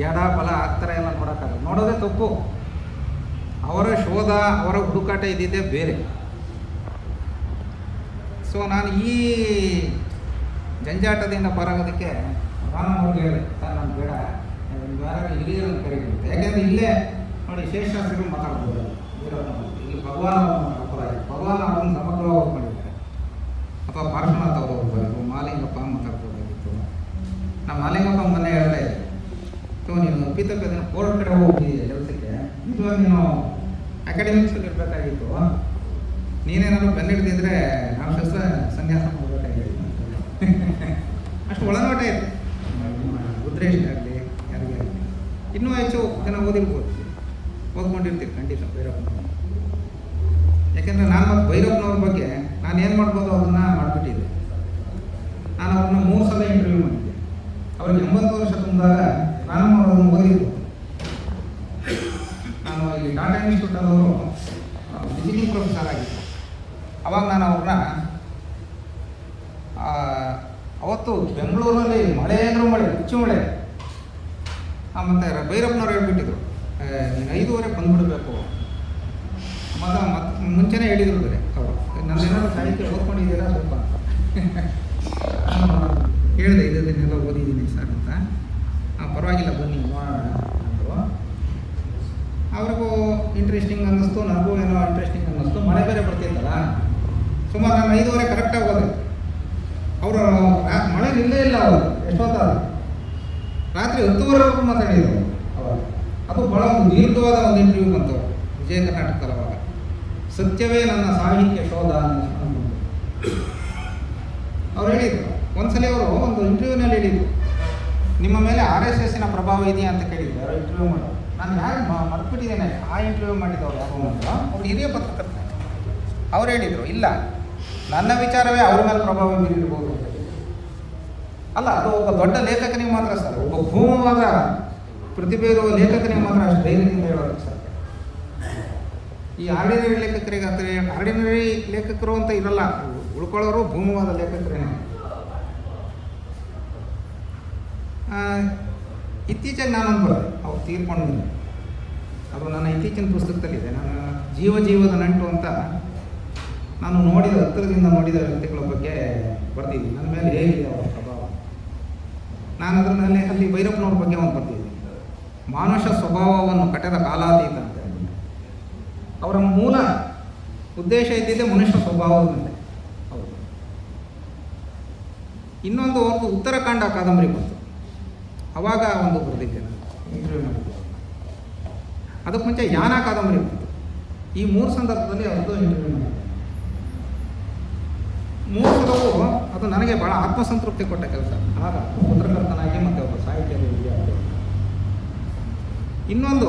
ಎಡ ಬಲ ಆ ಥರ ಎಲ್ಲ ನೋಡೋಕ್ಕಾಗಲ್ಲ. ನೋಡೋದೇ ತಪ್ಪು. ಅವರ ಶೋಧ, ಅವರ ಹುಡುಕಾಟ ಇದ್ದಿದ್ದೇ ಬೇರೆ. ಸೊ ನಾನು ಈ ಜಂಜಾಟದಿಂದ ಬರೋದಕ್ಕೆ ರಾಮವ್ರಿಗೆ ಹೇಳಿದೆ, ಸರ್ ನಾನು ಬೇಡ, ಯಾರು ಹಿರಿಯರನ್ನು ಕರೀಬೇಕು. ಯಾಕೆಂದರೆ ಇಲ್ಲೇ ನೋಡಿ ಶೇಷಾಸ್ತ್ರಿಗಳು ಮಾತಾಡ್ಬೋದು, ಇಲ್ಲಿ ಭಗವಾನ್ ಅವರನ್ನು ಸಮಗ್ರವಾಗಿ ಮಾಡಿದ್ದಾರೆ, ಅಥವಾ ಪಾರ್ಶ್ವನಾಥ್ ಅವರು ಹೋಗ್ಬಾರ್ದು, ಮಾಲಿಂಗಪ್ಪ ಮಾತಾಡ್ಬೋದಾಗಿತ್ತು. ನಮ್ಮ ಮಾಲಿಂಗಪ್ಪ ಮೊನ್ನೆ ಹೇಳ್ತಾ ಇದ್ದೆ, ಸೊ ನೀನು ಅಪ್ಪಿತಪ್ಪಿ ಅದನ್ನು ಕೋರ್ಟ್ ಕಡೆ ಹೋಗ್ತಿದ್ದೆ ಕೆಲಸಕ್ಕೆ, ನಿಜವಾಗ ನೀನು ಅಕಾಡೆಮಿಕ್ಸಲ್ಲಿ ಇರಬೇಕಾಗಿತ್ತು, ನೀನೇನಾದ್ರು ಬೆನ್ನಿಡ್ದಿದ್ರೆ ನಾವು ಸನ್ಯಾಸ ಮಾಡಬೇಕಾಗಿತ್ತು. ಅಷ್ಟು ಒಳನೋಟ ಇದೆ. ರುದ್ರೇಶ್ಗಾಗಲಿ ಯಾರಿಗೆ ಆಗಲಿ ಇನ್ನೂ ಹೆಚ್ಚು ಜನ ಓದ್ಕೊಂಡಿರ್ತೀವಿ ಖಂಡಿತ ಭೈರಪ್ಪನವ್ರು. ಯಾಕೆಂದರೆ ನಾನು ಮತ್ತು ಭೈರಪ್ಪನವ್ರ ಬಗ್ಗೆ ನಾನು ಏನು ಮಾಡ್ಬೋದು ಅದನ್ನು ಮಾಡಿಬಿಟ್ಟಿದ್ದೆ. ನಾನು ಅವ್ರನ್ನ 3 ಸಲ ಇಂಟರ್ವ್ಯೂ ಮಾಡಿದ್ದೆ. ಅವ್ರಿಗೆ 80 ವರ್ಷ ತುಂಬಿದಾಗ ನಾನು ಅವ್ರನ್ನು ಓದಿದ್ದು. ನಾನು ಇಲ್ಲಿ ಟಾಟಾ ಇನ್ಸ್ಟಿಟ್ಯೂಟಲ್ಲವರು ವಿಸಿಟಿಂಗ್ ಪ್ರೊಫೆಸರ್ ಆಗಿದ್ದೆ. ಅವಾಗ ನಾನು ಅವ್ರನ್ನ ಅವತ್ತು ಬೆಂಗಳೂರಲ್ಲಿ ಮಳೆ ಅಂದರೂ ಮಳೆ, ಹುಚ್ಚು ಮಳೆ. ಮತ್ತು ಭೈರಪ್ಪನವ್ರು ಹೇಳ್ಬಿಟ್ಟಿದ್ರು, ನೀನು 5:15 ಬಂದುಬಿಡಬೇಕು. ಮತ್ತು ಮುಂಚೆನೇ ಹೇಳಿದ್ರು ಬೇರೆ ಅವರು, ನನ್ನೇನಾದ್ರು ಸಾಹಿತ್ಯ ಓದ್ಕೊಂಡಿದ್ದೀರಾ ಸ್ವಲ್ಪ ಹೇಳಿದೆ, ಇದನ್ನೆಲ್ಲ ಓದಿದ್ದೀನಿ ಸರ್ ಅಂತ. ಪರವಾಗಿಲ್ಲ ಬನ್ನಿ ನೋಡೋಣ ಅಂದರು. ಅವ್ರಿಗೂ ಇಂಟ್ರೆಸ್ಟಿಂಗ್ ಅನ್ನಿಸ್ತು, ನನಗೂ ಏನೋ ಇಂಟ್ರೆಸ್ಟಿಂಗ್ ಅನ್ನಿಸ್ತು. ಮಳೆ ಬೇರೆ ಬರ್ತಿತ್ತಲ್ಲ, ಸುಮಾರು ನಾನು 5:30 ಕರೆಕ್ಟಾಗಿ ಹೋದೆ. ಅವರು ಮಳೆ ನಿಲ್ಲೇ ಇಲ್ಲ. ಅವರು ಎಷ್ಟೊತ್ತಾದ ರಾತ್ರಿ 10:00ವರೆಗೂ ಮಾತಾಡಿದರು ಅವಾಗ. ಅದು ಭಾಳ ಒಂದು ದೀರ್ಘವಾದ ಒಂದು ಇಂಟರ್ವ್ಯೂ ಬಂತು ವಿಜಯ ಕರ್ನಾಟಕದಲ್ಲಿ. ಅವಾಗ ಸತ್ಯವೇ ನನ್ನ ಸಾಹಿತ್ಯ ಶೋಧ ಅವ್ರು ಹೇಳಿದರು. ಒಂದ್ಸಲಿ ಅವರು ಒಂದು ಇಂಟರ್ವ್ಯೂನಲ್ಲಿ ಹೇಳಿದರು, ನಿಮ್ಮ ಮೇಲೆ RSSನ ಪ್ರಭಾವ ಇದೆಯಾ ಅಂತ ಕೇಳಿದ್ರು ಯಾರೋ ಇಂಟರ್ವ್ಯೂ ಮಾಡೋರು. ನಾನು ಯಾರು ಮರ್ತ್ಬಿಟ್ಟಿದ್ದೇನೆ ಆ ಇಂಟರ್ವ್ಯೂ ಮಾಡಿದವರು ಯಾರು ಅಂತ. ಅವ್ರು ಹಿರಿಯ ಪತ್ರಕರ್ತ. ಅವ್ರು ಹೇಳಿದರು, ಇಲ್ಲ, ನನ್ನ ವಿಚಾರವೇ ಅವ್ರ ಮೇಲೆ ಪ್ರಭಾವ ಬೀರಿರ್ಬೋದು ಅಂತ. ಅಲ್ಲ, ಅದು ಒಬ್ಬ ದೊಡ್ಡ ಲೇಖಕನಿಗೆ ಮಾತ್ರ ಸರ್, ಒಬ್ಬ ಭೂಮವಾದ ಪ್ರತಿಭೆ ಇರುವ ಲೇಖಕನಿಗೆ ಮಾತ್ರ ಅಷ್ಟು ಧೈರ್ಯದಿಂದ ಹೇಳೋದು ಸರ್. ಈ ಆರ್ಡಿನರಿ ಲೇಖಕರಿಗೆ ಆರ್ಡಿನರಿ ಲೇಖಕರು ಅಂತ ಇರಲ್ಲ, ಉಳ್ಕೊಳ್ಳೋರು ಭೂಮವಾದ ಲೇಖಕರೇನೆ. ಇತ್ತೀಚೆಗೆ ನಾನೊಂದು ಬರೆದೆ, ಅವ್ರು ತೀರ್ಕೊಂಡಿದ್ದೆ. ಅದು ನನ್ನ ಇತ್ತೀಚಿನ ಪುಸ್ತಕದಲ್ಲಿದೆ. ನಾನು ಜೀವದ ನಂಟು ಅಂತ ನಾನು ನೋಡಿದ ಹತ್ತಿರದಿಂದ ನೋಡಿದ ವ್ಯಕ್ತಿಗಳ ಬಗ್ಗೆ ಬರ್ತಿದ್ದೀನಿ. ನನ್ನ ಮೇಲೆ ಹೇಗಿದೆ ಅವರ ಪ್ರಭಾವ. ನಾನು ಅದರಲ್ಲಿ ಅಲ್ಲಿ ಭೈರಪ್ಪನವ್ರ ಬಗ್ಗೆ ಒಂದು ಬರ್ತಿದ್ದೀನಿ. ಮಾನುಷ ಸ್ವಭಾವವನ್ನು ಕಟ್ಟದ ಕಾಲಾತೀತ ಅಂತ. ಅವರ ಮೂಲ ಉದ್ದೇಶ ಇದ್ದಿದ್ದೆ ಮನುಷ್ಯ ಸ್ವಭಾವದ ಮೇಲೆ. ಹೌದು. ಇನ್ನೊಂದು ಅವ್ರದ್ದು ಉತ್ತರಾಖಂಡ ಕಾದಂಬರಿ ಬಂತು, ಅವಾಗ ಒಂದು ಬರೆದಿದ್ದೆ ನಾನು, ಇಂಟರ್ವ್ಯೂ ಮಾಡಿದ್ದೆ. ಅದಕ್ಕೆ ಮುಂಚೆ ಯಾನ ಕಾದಂಬರಿ ಬಂತು. ಈ 3 ಸಂದರ್ಭದಲ್ಲಿ ಅವ್ರದ್ದು ಇಂಟರ್ವ್ಯೂ ಮಾಡಿದ್ದೆ. 3 ಸಲವೂ ಅದು ನನಗೆ ಭಾಳ ಆತ್ಮಸಂತೃಪ್ತಿ ಕೊಟ್ಟ ಕೆಲಸ. ಆಗ ಪತ್ರಕರ್ತನಾಗಿ ಮತ್ತು ಒಬ್ಬ ಸಾಹಿತ್ಯದ ವಿದ್ಯಾರ್ಥಿ. ಇನ್ನೊಂದು,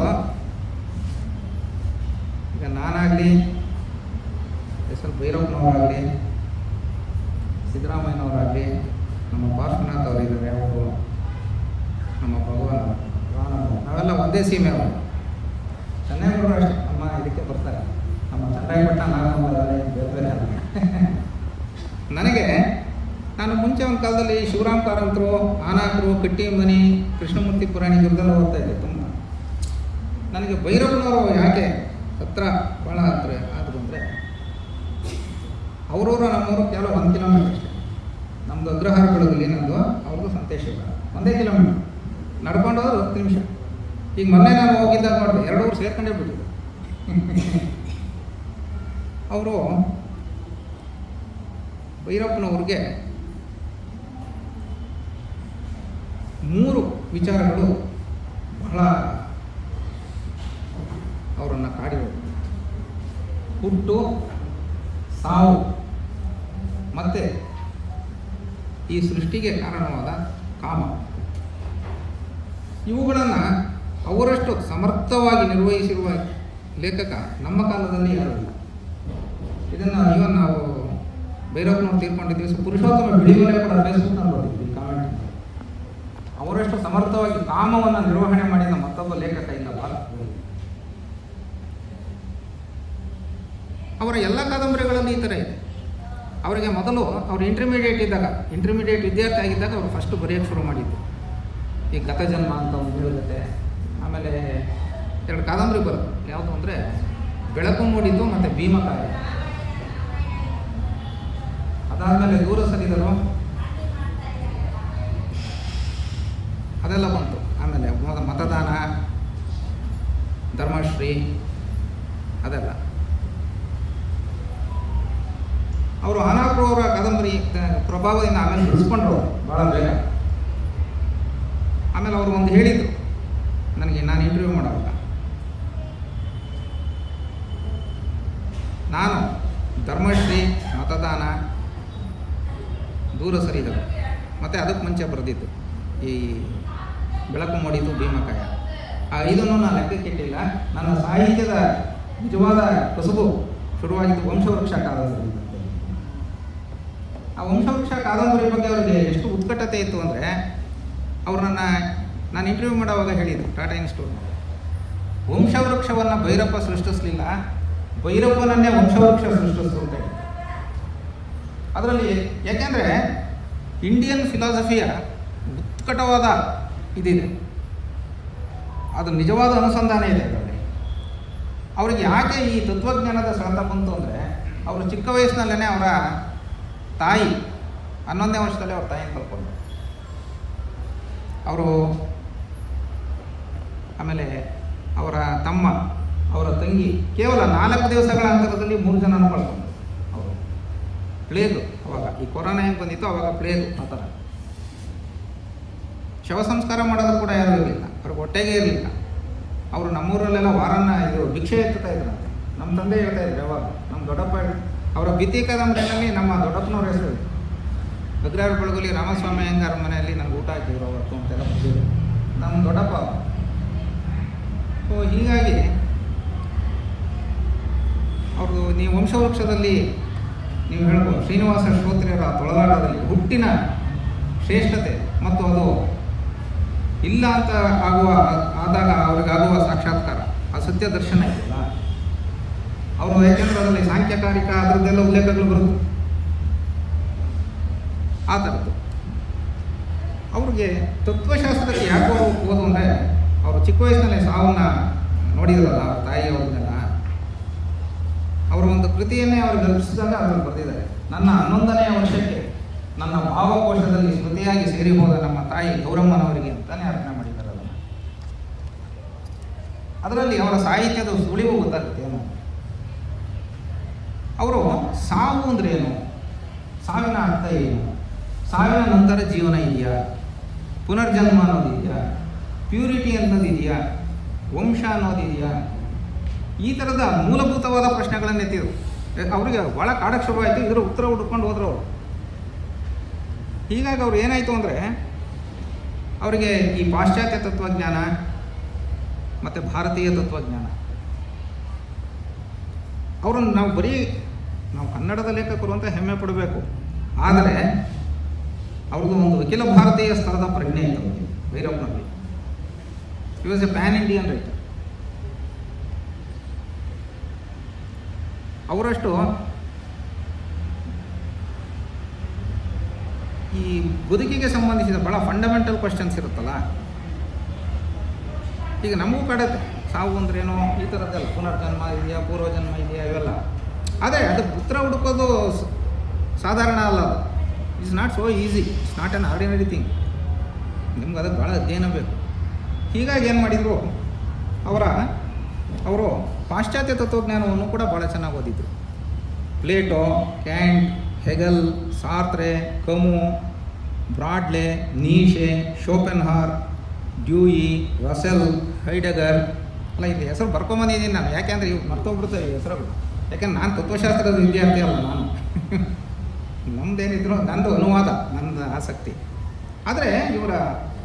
ಈಗ ನಾನಾಗಲಿ, ಎಸ್.ಎಲ್. ಭೈರಪ್ಪನವರಾಗಲಿ, ಸಿದ್ದರಾಮಯ್ಯನವರಾಗಲಿ, ನಮ್ಮ ಪಾರ್ಶ್ವನಾಥ್ ಅವರಿದ್ದಾರೆ, ಅವರು ನಮ್ಮ ಭಗವಾನ್ ನಾವೆಲ್ಲ ಒಂದೇ ಸೀಮೆಯವರು. ಚೆನ್ನೈಗೌಡರು ಅಷ್ಟೇ ನಮ್ಮ ಇದಕ್ಕೆ ಬರ್ತಾರೆ. ನಮ್ಮ ಚನ್ನರಾಯಪಟ್ಟಣ ನಾಗಮಂಗಲ ಬೇರೆ ಬೇರೆ. ನನಗೆ ನಾನು ಮುಂಚೆ ಒಂದು ಕಾಲದಲ್ಲಿ ಶಿವರಾಮ್ ಕಾರಂತರು, ಆನಾಕರು, ಕಟ್ಟಿಮನಿ, ಕೃಷ್ಣಮೂರ್ತಿ ಪುರಾಣಿ ಇವ್ರದೆಲ್ಲ ಓದ್ತಾ ಇದ್ದೆ ತುಂಬ. ನನಗೆ ಭೈರಪ್ಪನವರು ಯಾಕೆ ಹತ್ರ ಭಾಳ ಹತ್ರ ಆದರು ಅಂದರೆ, ಅವರವರು ನಮ್ಮವರು ಕೇವಲ 1 ಕಿಲೋಮೀಟರ್ ಅಷ್ಟೇ. ನಮ್ಮದು ಅಗ್ರಹಾರ ಬೆಳಗಲ್ಲಿ ನಮ್ಮದು, ಅವ್ರದ್ದು ಸಂತೇಶ್ವರ 1 ಕಿಲೋಮೀಟರ್. ನಡ್ಕೊಂಡು ಹೋದ್ರೆ 10 ನಿಮಿಷ. ಈಗ ಮೊನ್ನೆ ನಾನು ಹೋಗಿದ್ದಾಗ ನೋಡಿದೆ 2 ಊರು ಸೇರ್ಕೊಂಡೇ ಬಿಟ್ಟಿದ್ದು. ಅವರು ಭೈರಪ್ಪನವ್ರಿಗೆ 3 ವಿಚಾರಗಳು ಬಹಳ ಅವರನ್ನು ಕಾಡಿರೋದು. ಹುಟ್ಟು, ಸಾವು ಮತ್ತು ಈ ಸೃಷ್ಟಿಗೆ ಕಾರಣವಾದ ಕಾಮ. ಇವುಗಳನ್ನು ಅವರಷ್ಟು ಸಮರ್ಥವಾಗಿ ನಿರ್ವಹಿಸಿರುವ ಲೇಖಕ ನಮ್ಮ ಕಾಲದಲ್ಲಿ ಯಾರು ಇಲ್ಲ. ಇದನ್ನು ಇವನ್ ನಾವು ಭೈರಪ್ಪನವ್ರು ತೀರ್ಕೊಂಡಿದ್ದ ದಿವಸ ಪುರುಷೋತ್ತಮ ಬಿಳಿಮಲೆ ಕೂಡ ಫೇಸ್ಬುಕ್ನಲ್ಲಿ ಬರ್ತಿದ್ವಿ ಕಾಮೆಂಟ್. ಅವರಷ್ಟು ಸಮರ್ಥವಾಗಿ ಕಾಮವನ್ನು ನಿರ್ವಹಣೆ ಮಾಡಿದ ಮತ್ತೊಬ್ಬ ಲೇಖಕ ಇಲ್ಲ ಭಾರತದಲ್ಲಿ. ಅವರ ಎಲ್ಲ ಕಾದಂಬರಿಗಳಲ್ಲಿ ಈ ಥರ ಇದೆ. ಅವರಿಗೆ ಮೊದಲು ಅವರು ಇಂಟರ್ಮೀಡಿಯೇಟ್ ವಿದ್ಯಾರ್ಥಿ ಆಗಿದ್ದಾಗ ಅವರು ಫಸ್ಟ್ ಬರೆಯೋಕ್ಕೆ ಶುರು ಮಾಡಿದ್ದು ಈ ಗತಜನ್ಮ ಅಂತ ಒಂದು ಹೇಳುತ್ತೆ. ಆಮೇಲೆ 2 ಕಾದಂಬರಿ ಬರುತ್ತೆ. ಯಾವುದು ಅಂದರೆ ಬೆಳಕು ಮೂಡಿದ್ದು ಮತ್ತು ಭೀಮಕಾಯ. ಅದಾದಮೇಲೆ ದೂರ ಸರಿದರು, ಅದೆಲ್ಲ ಬಂತು. ಆಮೇಲೆ ಮತದಾನ, ಧರ್ಮಶ್ರೀ, ಅದೆಲ್ಲ. ಅವರು ಆನಾಕರು ಅವರ ಕಾದಂಬರಿ ಪ್ರಭಾವದಿಂದ ಆಮೇಲೆ ಬಿಡಿಸ್ಕೊಂಡ್ರು ಭಾಳ ಬೇಗ. ಆಮೇಲೆ ಅವರು ಒಂದು ಹೇಳಿದರು ನನಗೆ, ನಾನು ಇಂಟರ್ವ್ಯೂ ಮಾಡೋವಾಗ, ನಾನು ಧರ್ಮಶ್ರೀ, ಮತದಾನ, ದೂರ ಸರಿದರು ಮತ್ತು ಅದಕ್ಕೆ ಮುಂಚೆ ಬರೆದಿದ್ದು ಈ ಬೆಳಕು ಮೂಡಿದ್ದು, ಭೀಮಕಾಯ, ಆ 5 ನಾನು ಲೆಕ್ಕಕ್ಕೆ ಇಟ್ಟಿಲ್ಲ. ನನ್ನ ಸಾಹಿತ್ಯದ ನಿಜವಾದ ಕಸುಬು ಶುರುವಾಗಿದ್ದು ವಂಶವೃಕ್ಷ ಕಾದಂಬರಿ. ಆ ವಂಶವೃಕ್ಷ ಕಾದಂಬರಿ ಬಗ್ಗೆ ಅವರಿಗೆ ಎಷ್ಟು ಉತ್ಕಟತೆ ಇತ್ತು ಅಂದರೆ, ಅವ್ರನ್ನ ನಾನು ಇಂಟರ್ವ್ಯೂ ಮಾಡೋವಾಗ ಹೇಳಿದರು ಟಾಟಾ ಇನ್ಸ್ಟಿಟ್ಯೂಟ್, ವಂಶವೃಕ್ಷವನ್ನು ಭೈರಪ್ಪ ಸೃಷ್ಟಿಸಲಿಲ್ಲ, ಭೈರಪ್ಪನನ್ನೇ ವಂಶವೃಕ್ಷ ಸೃಷ್ಟಿಸಿತು ಅಂತ ಹೇಳಿ. ಅದರಲ್ಲಿ ಯಾಕೆಂದರೆ ಇಂಡಿಯನ್ ಫಿಲಾಸಫಿಯ ಉತ್ಕಟವಾದ ಇದಿದೆ, ಅದು ನಿಜವಾದ ಅನುಸಂಧಾನ ಇದೆ ಅದರಲ್ಲಿ. ಅವ್ರಿಗೆ ಯಾಕೆ ಈ ತತ್ವಜ್ಞಾನದ ಸೆಳೆತ ಬಂತು ಅಂದರೆ, ಅವರು ಚಿಕ್ಕ ವಯಸ್ಸಿನಲ್ಲೇ ಅವರ ತಾಯಿ 11ನೇ ವರ್ಷದಲ್ಲೇ ಅವ್ರ ತಾಯಿನ ಕಳ್ಕೊಂಡ್ರು. ಅವರು ಆಮೇಲೆ ಅವರ ತಮ್ಮ, ಅವರ ತಂಗಿ ಕೇವಲ 4 ದಿವಸಗಳ ಅಂತರದಲ್ಲಿ 3 ಜನನೂ ಕಳ್ಕೊಂಡ್ರು ಅವರು. ಪ್ಲೇಗು ಅವಾಗ ಈ ಕೊರೋನಾ ಹೆಂಗೆ ಬಂದಿತ್ತು ಅವಾಗ ಪ್ಲೇಗು ಆ ಥರ. ಶವ ಸಂಸ್ಕಾರ ಮಾಡೋದು ಕೂಡ ಯಾರೂ ಇರಲಿಲ್ಲ, ಅವ್ರಿಗೆ ಹೊಟ್ಟೆಗೆ ಇರಲಿಲ್ಲ. ಅವರು ನಮ್ಮೂರಲ್ಲೆಲ್ಲ ವಾರನ ಇದು ಭಿಕ್ಷೆ ಎತ್ತುತ್ತಾ ಇದ್ರಂತೆ. ನಮ್ಮ ತಂದೆ ಹೇಳ್ತಾ ಇದ್ರು ಯಾವಾಗ, ನಮ್ಮ ದೊಡ್ಡಪ್ಪ ಅವರ ಭಿತ್ತಿ ಕಾದಂಬರಿನಲ್ಲಿ ನಮ್ಮ ದೊಡ್ಡಪ್ಪನವ್ರ ಹೆಸರು ಅಗ್ರಾರ ಬಳಗಲಿ ರಾಮಸ್ವಾಮಿ ಅಯ್ಯಂಗಾರ ಮನೆಯಲ್ಲಿ ನನಗೆ ಊಟ ಹಾಕಿದ್ರು ಅವತ್ತು ಅಂತೆಲ್ಲ ಬಂದಿದ್ರು ನಮ್ಮ ದೊಡ್ಡಪ್ಪ. ಸೊ ಹೀಗಾಗಿ ಅವ್ರದ್ದು ನೀವು ವಂಶವೃಕ್ಷದಲ್ಲಿ ನೀವು ಹೇಳ್ಬೋದು ಶ್ರೀನಿವಾಸ ಶ್ರೋತ್ರಿಯರ ತೊಳಲಾಟದಲ್ಲಿ ಹುಟ್ಟಿನ ಶ್ರೇಷ್ಠತೆ ಮತ್ತು ಅದು ಇಲ್ಲ ಅಂತ ಆದಾಗ ಅವ್ರಿಗಾಗುವ ಸಾಕ್ಷಾತ್ಕಾರ, ಆ ಸತ್ಯ ದರ್ಶನ ಇದೆಯಲ್ಲ ಅವರು, ಯಾಕೆಂದ್ರೆ ಅದರಲ್ಲಿ ಸಾಂಖ್ಯಕಾರಿಕ ಅದರದ್ದೆಲ್ಲ ಉಲ್ಲೇಖಗಳು ಬರುತ್ತೆ ಆ ಥರದ್ದು. ಅವ್ರಿಗೆ ತತ್ವಶಾಸ್ತ್ರಕ್ಕೆ ಯಾಕೆ ಓದು ಅಂದರೆ ಅವರು ಚಿಕ್ಕ ವಯಸ್ಸಿನಲ್ಲಿ ಸಾವನ್ನ ನೋಡಿದ್ರಲ್ಲ ಅವ್ರ ತಾಯಿಯವ್ರನ್ನೆಲ್ಲ, ಅವರ ಒಂದು ಕೃತಿಯನ್ನೇ ಅವರು ಗರ್ಭಿಸಿದಾಗ ಅದನ್ನು ಬರೆದಿದ್ದಾರೆ. ನನ್ನ 11ನೇ ವರ್ಷಕ್ಕೆ ನನ್ನ ಭಾವಕೋಶದಲ್ಲಿ ಸ್ಮೃತಿಯಾಗಿ ಸೇರಿ ಹೋದ ನಮ್ಮ ತಾಯಿ ಗೌರಮ್ಮನವರಿಗೆ ಅಂತಾನೆ ಅರ್ಪಣೆ ಮಾಡಿದ್ದಾರೆ ಅದನ್ನು. ಅದರಲ್ಲಿ ಅವರ ಸಾಹಿತ್ಯದ ಸುಳಿವು ಗೊತ್ತಾಗುತ್ತೆ ಏನು. ಅವರು ಸಾವು ಅಂದ್ರೆ ಏನು, ಸಾವಿನ ಅರ್ಥ ಏನು, ಸಾವಿನ ನಂತರ ಜೀವನ ಇದೆಯಾ, ಪುನರ್ಜನ್ಮ ಅನ್ನೋದಿದೆಯಾ, ಪ್ಯೂರಿಟಿ ಅನ್ನೋದಿದೆಯಾ, ವಂಶ ಅನ್ನೋದಿದೆಯಾ, ಈ ಥರದ ಮೂಲಭೂತವಾದ ಪ್ರಶ್ನೆಗಳನ್ನು ಎತ್ತಿದ್ರು. ಅವರಿಗೆ ಭಾಳ ಕಾಡಕ್ಕೆ ಶುರುವಾಯಿತು, ಇದರ ಉತ್ತರ ಹುಡ್ಕೊಂಡು ಹೋದ್ರು ಅವರು. ಹೀಗಾಗಿ ಅವ್ರು ಏನಾಯಿತು ಅಂದರೆ ಅವರಿಗೆ ಈ ಪಾಶ್ಚಾತ್ಯ ತತ್ವಜ್ಞಾನ ಮತ್ತು ಭಾರತೀಯ ತತ್ವಜ್ಞಾನ, ಅವರನ್ನು ನಾವು ಕನ್ನಡದ ಲೇಖಕರು ಅಂತ ಹೆಮ್ಮೆ ಪಡಬೇಕು. ಆದರೆ ಅವ್ರದ್ದು ಒಂದು ಅಖಿಲ ಭಾರತೀಯ ಸ್ತರದ ಪ್ರಜ್ಞೆ ಇತ್ತು ಭೈರಪ್ಪನಲ್ಲಿ. He was a pan Indian writer. ಅವರಷ್ಟು ಈ ಬದುಕಿಗೆ ಸಂಬಂಧಿಸಿದ ಭಾಳ ಫಂಡಮೆಂಟಲ್ ಕ್ವಶನ್ಸ್ ಇರುತ್ತಲ್ಲ, ಈಗ ನಮಗೂ ಕಾಡುತ್ತೆ ಸಾವು ಅಂದ್ರೇನೋ ಈ ಥರದ್ದೆಲ್ಲ, ಪುನರ್ಜನ್ಮ ಇದೆಯಾ, ಪೂರ್ವಜನ್ಮ ಇದೆಯಾ, ಇವೆಲ್ಲ. ಆದರೆ ಅದಕ್ಕೆ ಉತ್ತರ ಹುಡುಕೋದು ಸಾಧಾರಣ ಅಲ್ಲ. It's not so easy, it's not on ordinary thing. ನಿಮ್ಗೆ ಅದಕ್ಕೆ ಭಾಳ ಅಧ್ಯಯನ ಬೇಕು. ಹೀಗಾಗಿ ಏನು ಮಾಡಿದರು ಅವರು ಪಾಶ್ಚಾತ್ಯ ತತ್ವಜ್ಞಾನವನ್ನು ಕೂಡ ಭಾಳ ಚೆನ್ನಾಗಿ ಓದಿದ್ರು. Plato, Kant, Hegel, Sartre, Camus, Bradley, Nietzsche, Schopenhauer, Dewey, Russell, Heidegger ಅಲ್ಲ, ಇಲ್ಲಿ ಹೆಸರು ಬರ್ಕೊಂಬಂದಿದ್ದೀನಿ ನಾನು. ಯಾಕೆಂದರೆ ಇವು ಮರ್ತೋಗ್ಬಿಡ್ತೇವೆ ಈ ಹೆಸರುಗಳು. ಯಾಕೆಂದ್ರೆ ನಾನು ತತ್ವಶಾಸ್ತ್ರದ ವಿದ್ಯಾರ್ಥಿ ಅಲ್ಲ ನಾನು. ನಮ್ಮದೇನಿದ್ರು ನಂದು ಅನುವಾದ, ನನ್ನ ಆಸಕ್ತಿ. ಆದರೆ ಇವರ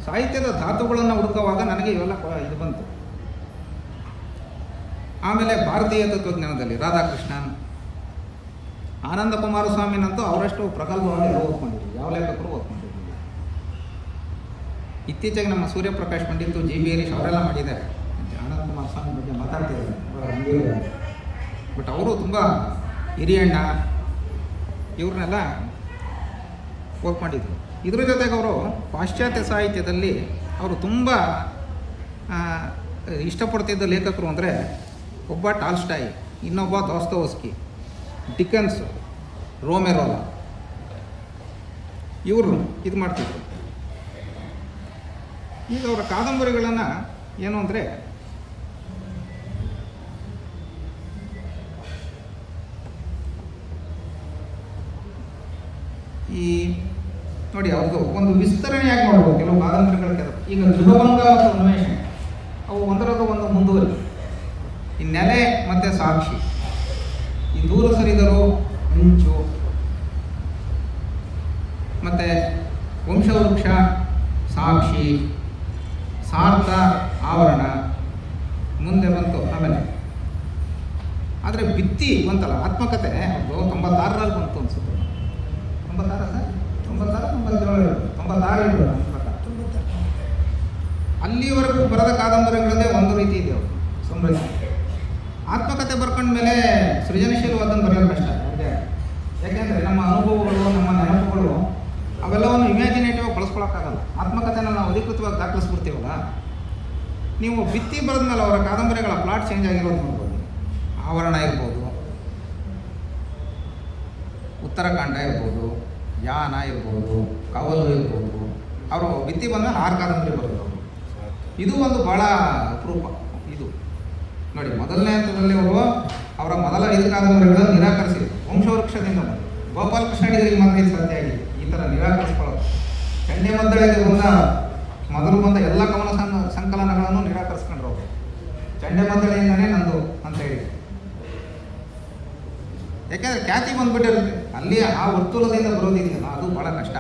ಸಾಹಿತ್ಯದ ಧಾತುಗಳನ್ನು ಹುಡುಕುವಾಗ ನನಗೆ ಇವೆಲ್ಲ ಇದು ಬಂತು. ಆಮೇಲೆ ಭಾರತೀಯ ತತ್ವಜ್ಞಾನದಲ್ಲಿ ರಾಧಾಕೃಷ್ಣನ್, ಆನಂದ ಕುಮಾರಸ್ವಾಮಿನಂತೂ ಅವರಷ್ಟು ಪ್ರಗಲ್ಭವಾಗಿ ಓದ್ಕೊಂಡಿದ್ರು, ಯಾವ ಲೇಖಕರು ಓದ್ಕೊಂಡಿರಲಿಲ್ಲ. ಇತ್ತೀಚೆಗೆ ನಮ್ಮ ಸೂರ್ಯಪ್ರಕಾಶ್ ಪಂಡಿತ್, ಜಿ ಬಿ ಹರೀಶ್ ಅವರೆಲ್ಲ ಮಾಡಿದ್ದಾರೆ, ಆನಂದ ಕುಮಾರಸ್ವಾಮಿ ಬಗ್ಗೆ ಮಾತಾಡ್ತಿದ್ದಾರೆ. ಬಟ್ ಅವರು ತುಂಬ ಹಿರಿಯಣ್ಣ ಇವ್ರನ್ನೆಲ್ಲ ಓದ್ಕೊಂಡಿದ್ರು. ಇದ್ರ ಜೊತೆಗೆ ಅವರು ಪಾಶ್ಚಾತ್ಯ ಸಾಹಿತ್ಯದಲ್ಲಿ ಅವರು ತುಂಬ ಇಷ್ಟಪಡ್ತಿದ್ದ ಲೇಖಕರು ಅಂದರೆ ಒಬ್ಬ ಟಾಲ್ಸ್ಟಾಯ್, ಇನ್ನೊಬ್ಬ ದಾಸ್ತೋವ್ಸ್ಕಿ, ಡಿಕನ್ಸ್, ರೋಮೆರೋಲಾ, ಇವರು ಇದು ಮಾಡ್ತಿದ್ರು. ಈಗ ಅವರ ಕಾದಂಬರಿಗಳನ್ನು ಏನು ಅಂದರೆ ಈ ನೋಡಿ ಅವ್ರದ್ದು ಒಂದು ವಿಸ್ತರಣೆಯಾಗಿ ಮಾಡ್ಬೋದು ಕೆಲವು ಕಾದಂಬರಿಗಳ ಕೆಲವು. ಈಗ ಗೃಹಭಂಗ ಮತ್ತು ಉನ್ಮೇಷಣೆ ಅವು ಒಂದರದ ಒಂದು ಮುಂದುವರಿ. ಈ ನೆಲೆ ಮತ್ತು ಸಾಕ್ಷಿ, ಈ ದೂರ ಸರಿದರು, ಅಂಚು, ಮತ್ತು ವಂಶವೃಕ್ಷ, ಸಾಕ್ಷಿ, ಸಾರ್ಥ, ಆವರಣ, ಮುಂದೆ ಬಂತು ಆಮೇಲೆ. ಆದರೆ ಭಿತ್ತಿ ಬಂತಲ್ಲ ಆತ್ಮಕಥೆ, ಅದು 96ರಲ್ಲಿ ಬಂತು ಅನ್ಸುತ್ತೆ. 96 ಸರ್, 96 ಅಲ್ಲಿವರೆಗೂ ಬರೆದ ಕಾದಂಬರಿಗಳದೇ ಒಂದು ರೀತಿ ಇದೆ ಅವರು ಸಂರಚನೆ. ಆತ್ಮಕಥೆ ಬರ್ಕೊಂಡ್ಮೇಲೆ ಸೃಜನಶೀಲವಾದನ್ನು ಬರೆಯೋದು ಕಷ್ಟ. ಯಾಕೆಂದರೆ ನಮ್ಮ ಅನುಭವಗಳು, ನಮ್ಮ ನೆನಪುಗಳು ಅವೆಲ್ಲವನ್ನು ಇಮ್ಯಾಜಿನೇಟಿವ್ ಬಳಸ್ಕೊಳಕ್ಕಾಗಲ್ಲ. ಆತ್ಮಕಥೆನ ನಾವು ಅಧಿಕೃತವಾಗಿ ದಾಖಲಿಸ್ಬಿಡ್ತೀವಲ್ಲ. ನೀವು ಭಿತ್ತಿ ಬರೆದ ಮೇಲೆ ಅವರ ಕಾದಂಬರಿಗಳ ಪ್ಲಾಟ್ ಚೇಂಜ್ ಆಗಿರೋದು ನೋಡ್ಬೋದು. ಆವರಣ ಇರ್ಬೋದು, ಉತ್ತರಾಖಂಡ ಇರ್ಬೋದು, ಯಾನ ಇರ್ಬೋದು, ಕವಲು ಇರ್ಬೋದು. ಅವರು ಭಿತ್ತಿ ಬಂದಮೇಲೆ 6 ಕಾದಂಬರಿ ಬರೋದು. ಇದು ಒಂದು ಭಾಳ ಅಪರೂಪ. ಇದು ನೋಡಿ, ಮೊದಲನೇ ಹಂತದಲ್ಲಿ ಅವರು ಅವರ ಮೊದಲ 5 ಕಾದಂಬರಿಗಳನ್ನು ನಿರಾಕರಿಸಿದರು. ವಂಶವೃಕ್ಷದಿಂದ ಗೋಪಾಲಕೃಷ್ಣ ಅಡಿಗರಿಗೆ ಮಾತ್ರ ಇದು ಸಾಧ್ಯ ಆಗಿದೆ ಈ ಥರ ನಿರಾಕರಿಸ್ಕೊಳ್ಳೋದು. ಚಂಡೆಮದ್ದಳೆಗೆ ಮೊದಲು ಎಲ್ಲ ಕವನ ಸಂಕಲನಗಳನ್ನು ನಿರಾಕರಿಸ್ಕೊಂಡ್ರು ಅವರು. ಚಂಡೆಮದ್ದಳೆಯಿಂದನೇ ನಂದು ಅಂತ ಹೇಳಿ, ಯಾಕೆಂದರೆ ಖ್ಯಾತಿ ಬಂದ್ಬಿಟ್ಟಿರುತ್ತೆ ಅಲ್ಲಿ. ಆ ವರ್ತುಲದಿಂದ ಬರೋದಿದೆಯಲ್ಲ ಅದು ಭಾಳ ಕಷ್ಟ.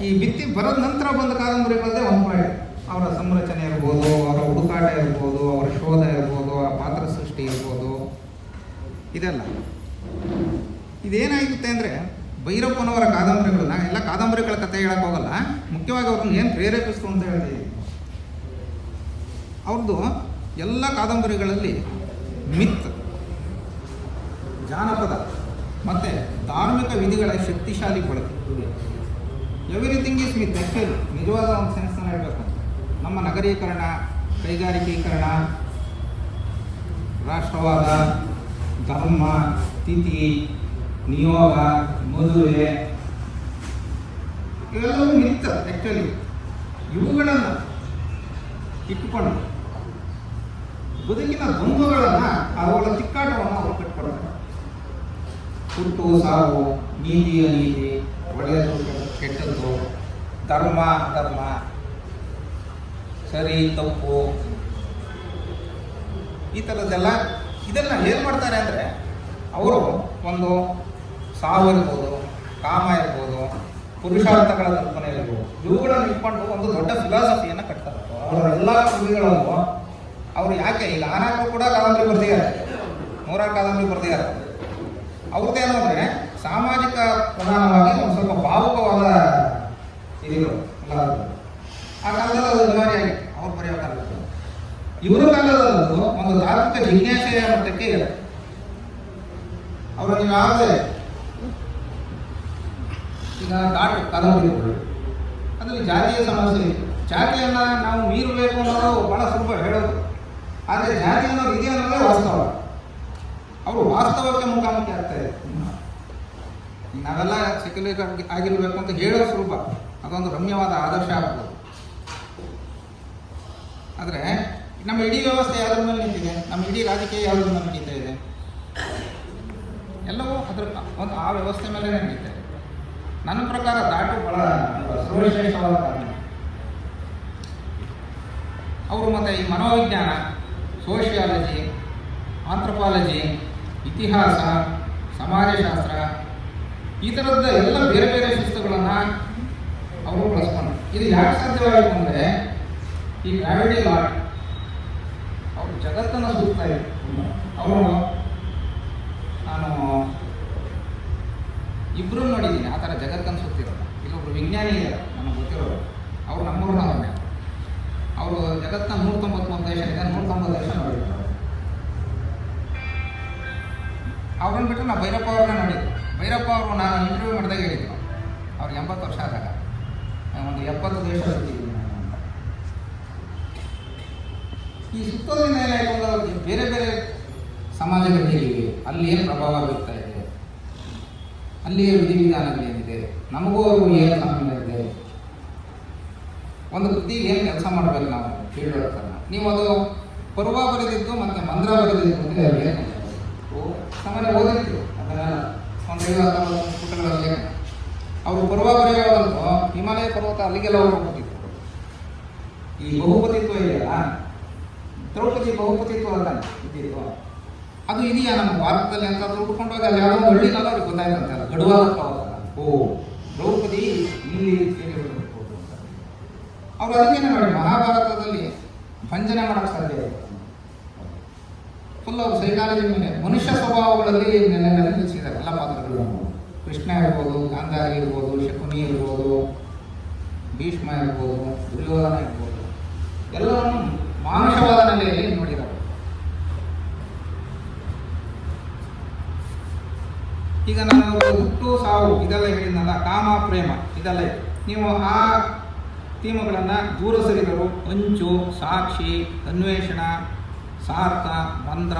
ಈ ಬಿತ್ತಿ ಬರೋದ ನಂತರ ಬಂದ ಕಾದಂಬರಿಗಳದ್ದೇ ಒಂದು ಪಾಯಿಂಟ್. ಅವರ ಸಂರಚನೆ ಇರ್ಬೋದು, ಅವರ ಹುಡುಕಾಟ ಇರ್ಬೋದು, ಅವರ ಶೋಧ ಇರ್ಬೋದು, ಅವರ ಪಾತ್ರ ಸೃಷ್ಟಿ ಇರ್ಬೋದು, ಇದೆಲ್ಲ ಇದೇನಾಗುತ್ತೆ ಅಂದರೆ ಭೈರಪ್ಪನವರ ಕಾದಂಬರಿಗಳು, ನಾನು ಎಲ್ಲ ಕಾದಂಬರಿಗಳ ಕಥೆ ಹೇಳಕ್ಕೆ ಹೋಗಲ್ಲ, ಮುಖ್ಯವಾಗಿ ಅವ್ರನ್ನ ಏನು ಪ್ರೇರೇಪಿಸ್ತು ಅಂತ ಹೇಳ್ತೀವಿ. ಅವ್ರದ್ದು ಎಲ್ಲ ಕಾದಂಬರಿಗಳಲ್ಲಿ ಮಿತ್, ಜಾನಪದ ಮತ್ತು ಧಾರ್ಮಿಕ ವಿಧಿಗಳ ಶಕ್ತಿಶಾಲಿ ಬಳಕೆ. ಎವ್ರಿಥಿಂಗ್ ಈಸ್ ಮಿತ್ ಆ್ಯಕ್ಚುಲಿ, ನಿಜವಾದ ಒಂದು ಸೆನ್ಸ್ನ ಹೇಳಬೇಕು. ನಮ್ಮ ನಗರೀಕರಣ, ಕೈಗಾರಿಕೀಕರಣ, ರಾಷ್ಟ್ರವಾದ, ಧರ್ಮ, ತಿಥಿ, ನಿಯೋಗ, ಮದುವೆ, ಇವೆಲ್ಲವೂ ಮಿತ್ ಆ್ಯಕ್ಚುಲಿ. ಇವುಗಳನ್ನು ಇಟ್ಟುಕೊಂಡು ಬದುಕಿನ ದ್ವಂದ್ವಗಳನ್ನು, ಅವುಗಳ ತಿಕ್ಕಾಟವನ್ನು ಅವರು ಕಟ್ಕೊಡ್ತಾರೆ. ಹುಟ್ಟು ಸಾವು, ನೀತಿ ಅನೀತಿ, ಒಳ್ಳೆಯದು ಕೆಟ್ಟದ್ದು, ಧರ್ಮ ಅಧರ್ಮ, ಸರಿ ತಪ್ಪು, ಈ ಥರದ್ದೆಲ್ಲ ಇದನ್ನು ಏನು ಮಾಡ್ತಾರೆ ಅಂದರೆ ಅವರು ಒಂದು ಸಾವು ಇರ್ಬೋದು, ಕಾಮ ಇರ್ಬೋದು, ಪುರುಷಾರ್ಥಗಳ ಕಲ್ಪನೆ ಇರ್ಬೋದು, ಇವುಗಳನ್ನು ಇಟ್ಕೊಂಡು ಒಂದು ದೊಡ್ಡ ಫಿಲಾಸಫಿಯನ್ನು ಕಟ್ತಾರೆ. ಅವರ ಎಲ್ಲ ಕೃತಿಗಳನ್ನು ಅವರು ಯಾಕೆ ಈಗ ಆನಾಕು ಕೂಡ ಕಾದಂಬರಿ ಬರ್ದಿದ್ದಾರೆ, 100 ಕಾದಂಬರಿ ಬರ್ದಿದ್ದಾರೆ. ಅವ್ರದ್ದೇನು ಅಂದರೆ ಸಾಮಾಜಿಕ ಪ್ರಧಾನವಾಗಿ ಒಂದು ಸ್ವಲ್ಪ ಭಾವುಕವಾದ ಇದಿಗಳು. ಆ ಕಾಲದಲ್ಲಿ ಅದು ಅನಿವಾರ್ಯ ಅವ್ರು ಬರೆಯೋ ಕಾಲದಲ್ಲಿ. ಇವರ ಕಾಲದಲ್ಲೂ ಒಂದು ಧಾರ್ಮಿಕ ಜಿಜ್ಞಾಸೆಯ ಮಟ್ಟಕ್ಕೆ ಇದೆ. ಅವರು ನೀವು ಯಾವುದೇ ಈಗ ದಾಟು ಕಾದಂಬರಿಗಳು ಅದರಲ್ಲಿ ಜಾತಿಯ ಸಮಸ್ಯೆ ಇದೆ. ಜಾತಿಯನ್ನು ನಾವು ಮೀರಬೇಕು ಅನ್ನೋದು ಭಾಳ ಸುಲಭ ಹೇಳೋದು, ಆದರೆ ಜಾತಿ ಅನ್ನೋದು ಇದೆ ಅನ್ನೋದೇ ವಾಸ್ತವ. ಅವರು ವಾಸ್ತವಕ್ಕೆ ಮುಖಾಮುಖಿ ಆಗ್ತಾರೆ. ನಾವೆಲ್ಲ ಸೆಕ್ಯುಲರ್ ಆಗಿರಬೇಕು ಅಂತ ಹೇಳೋದು ಸುಲಭ, ಅದೊಂದು ರಮ್ಯವಾದ ಆದರ್ಶ ಆಗ್ಬೋದು. ಆದರೆ ನಮ್ಮ ಇಡೀ ವ್ಯವಸ್ಥೆ ಯಾವುದ್ರ ಮೇಲೆ ನಿಂತಿದೆ, ನಮ್ಮ ಇಡೀ ರಾಜಕೀಯ ಯಾವುದ್ರ ಮೇಲೆ ನಡೀತಾ ಇದೆ, ಎಲ್ಲವೂ ಅದರ ಒಂದು ಆ ವ್ಯವಸ್ಥೆ ಮೇಲೆ ನಡೀತಾ ಇದೆ. ನನ್ನ ಪ್ರಕಾರ ದಾಟು ಭಾಳ ಸರ್ವಶ್ರೇಷ್ಠವಾದ ಕಾರಣ. ಅವರು ಮತ್ತು ಈ ಮನೋವಿಜ್ಞಾನ, ಸೋಷಿಯಾಲಜಿ, ಆಂಥ್ರಪಾಲಜಿ, ಇತಿಹಾಸ, ಸಮಾಜಶಾಸ್ತ್ರ, ಈ ಥರದ ಎಲ್ಲ ಬೇರೆ ಬೇರೆ ಶಿಸ್ತುಗಳನ್ನು ಅವರು ಬಳಸ್ಕೊಂಡು. ಇದು ಯಾಕೆ ಸಾಧ್ಯವಾಯಿತು ಅಂದರೆ ಈ ಗ್ರಾವಿಟಿ ಲಾಟ್ ಅವರು ಜಗತ್ತನ್ನು ಸುತ್ತಾ ಇದ್ರು. ಅವರು ನಾನು ಇಬ್ಬರು ನೋಡಿದ್ದೀನಿ ಆ ಥರ ಜಗತ್ತನ್ನು ಸುತ್ತಿರೋದು. ಇಲ್ಲೊಬ್ರು ವಿಜ್ಞಾನಿ ಇದ್ದಾರೆ ನನಗೆ ಗೊತ್ತಿರೋರು, ಅವರು ನಮ್ಮೂರಿನವ್ರನ್ನೇ. ಅವರು ಜಗತ್ತನ್ನ 193 ದೇಶ ಇದೆ, 190 ದೇಶ ನೋಡಿದ್ರು. ಅವ್ರನ್ನ ಬಿಟ್ಟರೆ ನಾವು ಭೈರಪ್ಪ ಅವ್ರನ್ನ ನೋಡಿದ್ದು. ಭೈರಪ್ಪ ಅವರು ನಾನು ಇಂಟರ್ವ್ಯೂ ಮಾಡಿದಾಗ ಹೇಳಿದ್ರು, ಅವ್ರಿಗೆ 80 ವರ್ಷ ಆದಾಗ ಒಂದು 70 ದೇಶ ಸುತ್ತಿದ್ದೀನಿ ನಾನು ಅಂತ. ಈ ಸುತ್ತೋದ್ರಿಂದ ಏನಾಯಿತು ಅಂದ್ರೆ ಅವ್ರಿಗೆ ಬೇರೆ ಬೇರೆ ಸಮಾಜಗಳಿವೆ, ಅಲ್ಲಿ ಏನು ಪ್ರಭಾವ ಬೀರ್ತಾ ಇದೆ, ಅಲ್ಲಿಯ ವಿಧಿವಿಧಾನಗಳೇನಿದೆ, ನಮಗೂ ಅವರು ಏನು ಸಂಬಂಧ ಇದೆ, ಒಂದು ಕೃತಿಗೆ ಏನು ಕೆಲಸ ಮಾಡಬೇಕು ನಾವು ಫೀಲ್ಡ್ ವರ್ಕರ್ನ. ನೀವು ಅದು ಪರ್ವ ಬರೆದಿದ್ದು ಮತ್ತು ಮಂದ್ರ ಬರೆದಿದ್ದು ಅಂದರೆ ಅವ್ರಿಗೆ ಸಾಮಾನ್ಯ ಓದಿರ್ತೀವಿ ಅದನ್ನೆಲ್ಲ ಒಂದು 50 ಪುಟಗಳಲ್ಲಿ. ಅವರು ಪರ್ವ ಬರೆಯೋದಂತೂ ಹಿಮಾಲಯ ಪರ್ವತ ಅಲ್ಲಿಗೆಲ್ಲ ಹೋಗ್ಬಿಟ್ಟಿದ್ರು. ಈ ಬಹುಪತಿತ್ವ ಇದೆಯಲ್ಲ, ದ್ರೌಪದಿ ಬಹುಪತಿತ್ವ ಅಂತ ಇದ್ದಿತ್ತು, ಅದು ಇದೆಯಾ ನಮ್ಮ ಭಾರತದಲ್ಲಿ ಅಂತ ಹುಡ್ಕೊಂಡೋಗಿ ಅಲ್ಲಿ ಯಾವುದೋ ಒಂದು ಹಳ್ಳಿನಲ್ಲ ಅವ್ರಿಗೆ ಗೊತ್ತಾಯ್ತಂತೆ, ಗಡುವಾದ ಪರ್ವತ. ಓ, ದ್ರೌಪದಿ ಇಲ್ಲಿ ಸೇರಿರ್ಬೋದು ಅಂತ. ಅವರು ಅದಕ್ಕೇನೆ ನೋಡಿ ಮಹಾಭಾರತದಲ್ಲಿ ಭಂಜನೆ ಮಾಡೋಕ್ಕೆ ಸಾಧ್ಯ ಇದೆ. ಫುಲ್ ಅವರು ಸೈಕಾಲಜಿ ಮೇಲೆ ಮನುಷ್ಯ ಸ್ವಭಾವಗಳಲ್ಲಿ ನಿಲ್ಲಿಸಿದ್ದಾರೆ ಎಲ್ಲ ಪಾತ್ರಗಳು. ಕೃಷ್ಣ ಇರ್ಬೋದು, ಗಾಂಧಾರಿ ಇರ್ಬೋದು, ಶಕುನಿ ಇರ್ಬೋದು, ಭೀಷ್ಮ ಇರ್ಬೋದು, ದುರ್ಯೋಧನ ಇರ್ಬೋದು, ಎಲ್ಲವನ್ನು ಮಾನುಷವಾದ ನೆಲೆಯಲ್ಲಿ ನೋಡಿದ್ದಾರೆ. ಈಗ ನಾನು ಹುಟ್ಟು ಸಾವು ಇದೆಲ್ಲ ಹೇಳಿದ್ನಲ್ಲ, ಕಾಮ ಪ್ರೇಮ ಇದೆಲ್ಲ ಇದೆ. ನೀವು ಆ ಥೀಮುಗಳನ್ನು ದೂರ ಸರಿದರು, ಅಂಚು, ಸಾಕ್ಷಿ, ಅನ್ವೇಷಣ, ಸಾರ್ಥ, ಮಂದ್ರ,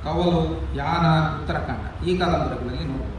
ಕವಲು, ಯಾನ, ಉತ್ತರಾಖಂಡ ಈ ಕಾದಂಬರಿಗಳಲ್ಲಿ ನೋಡಿ.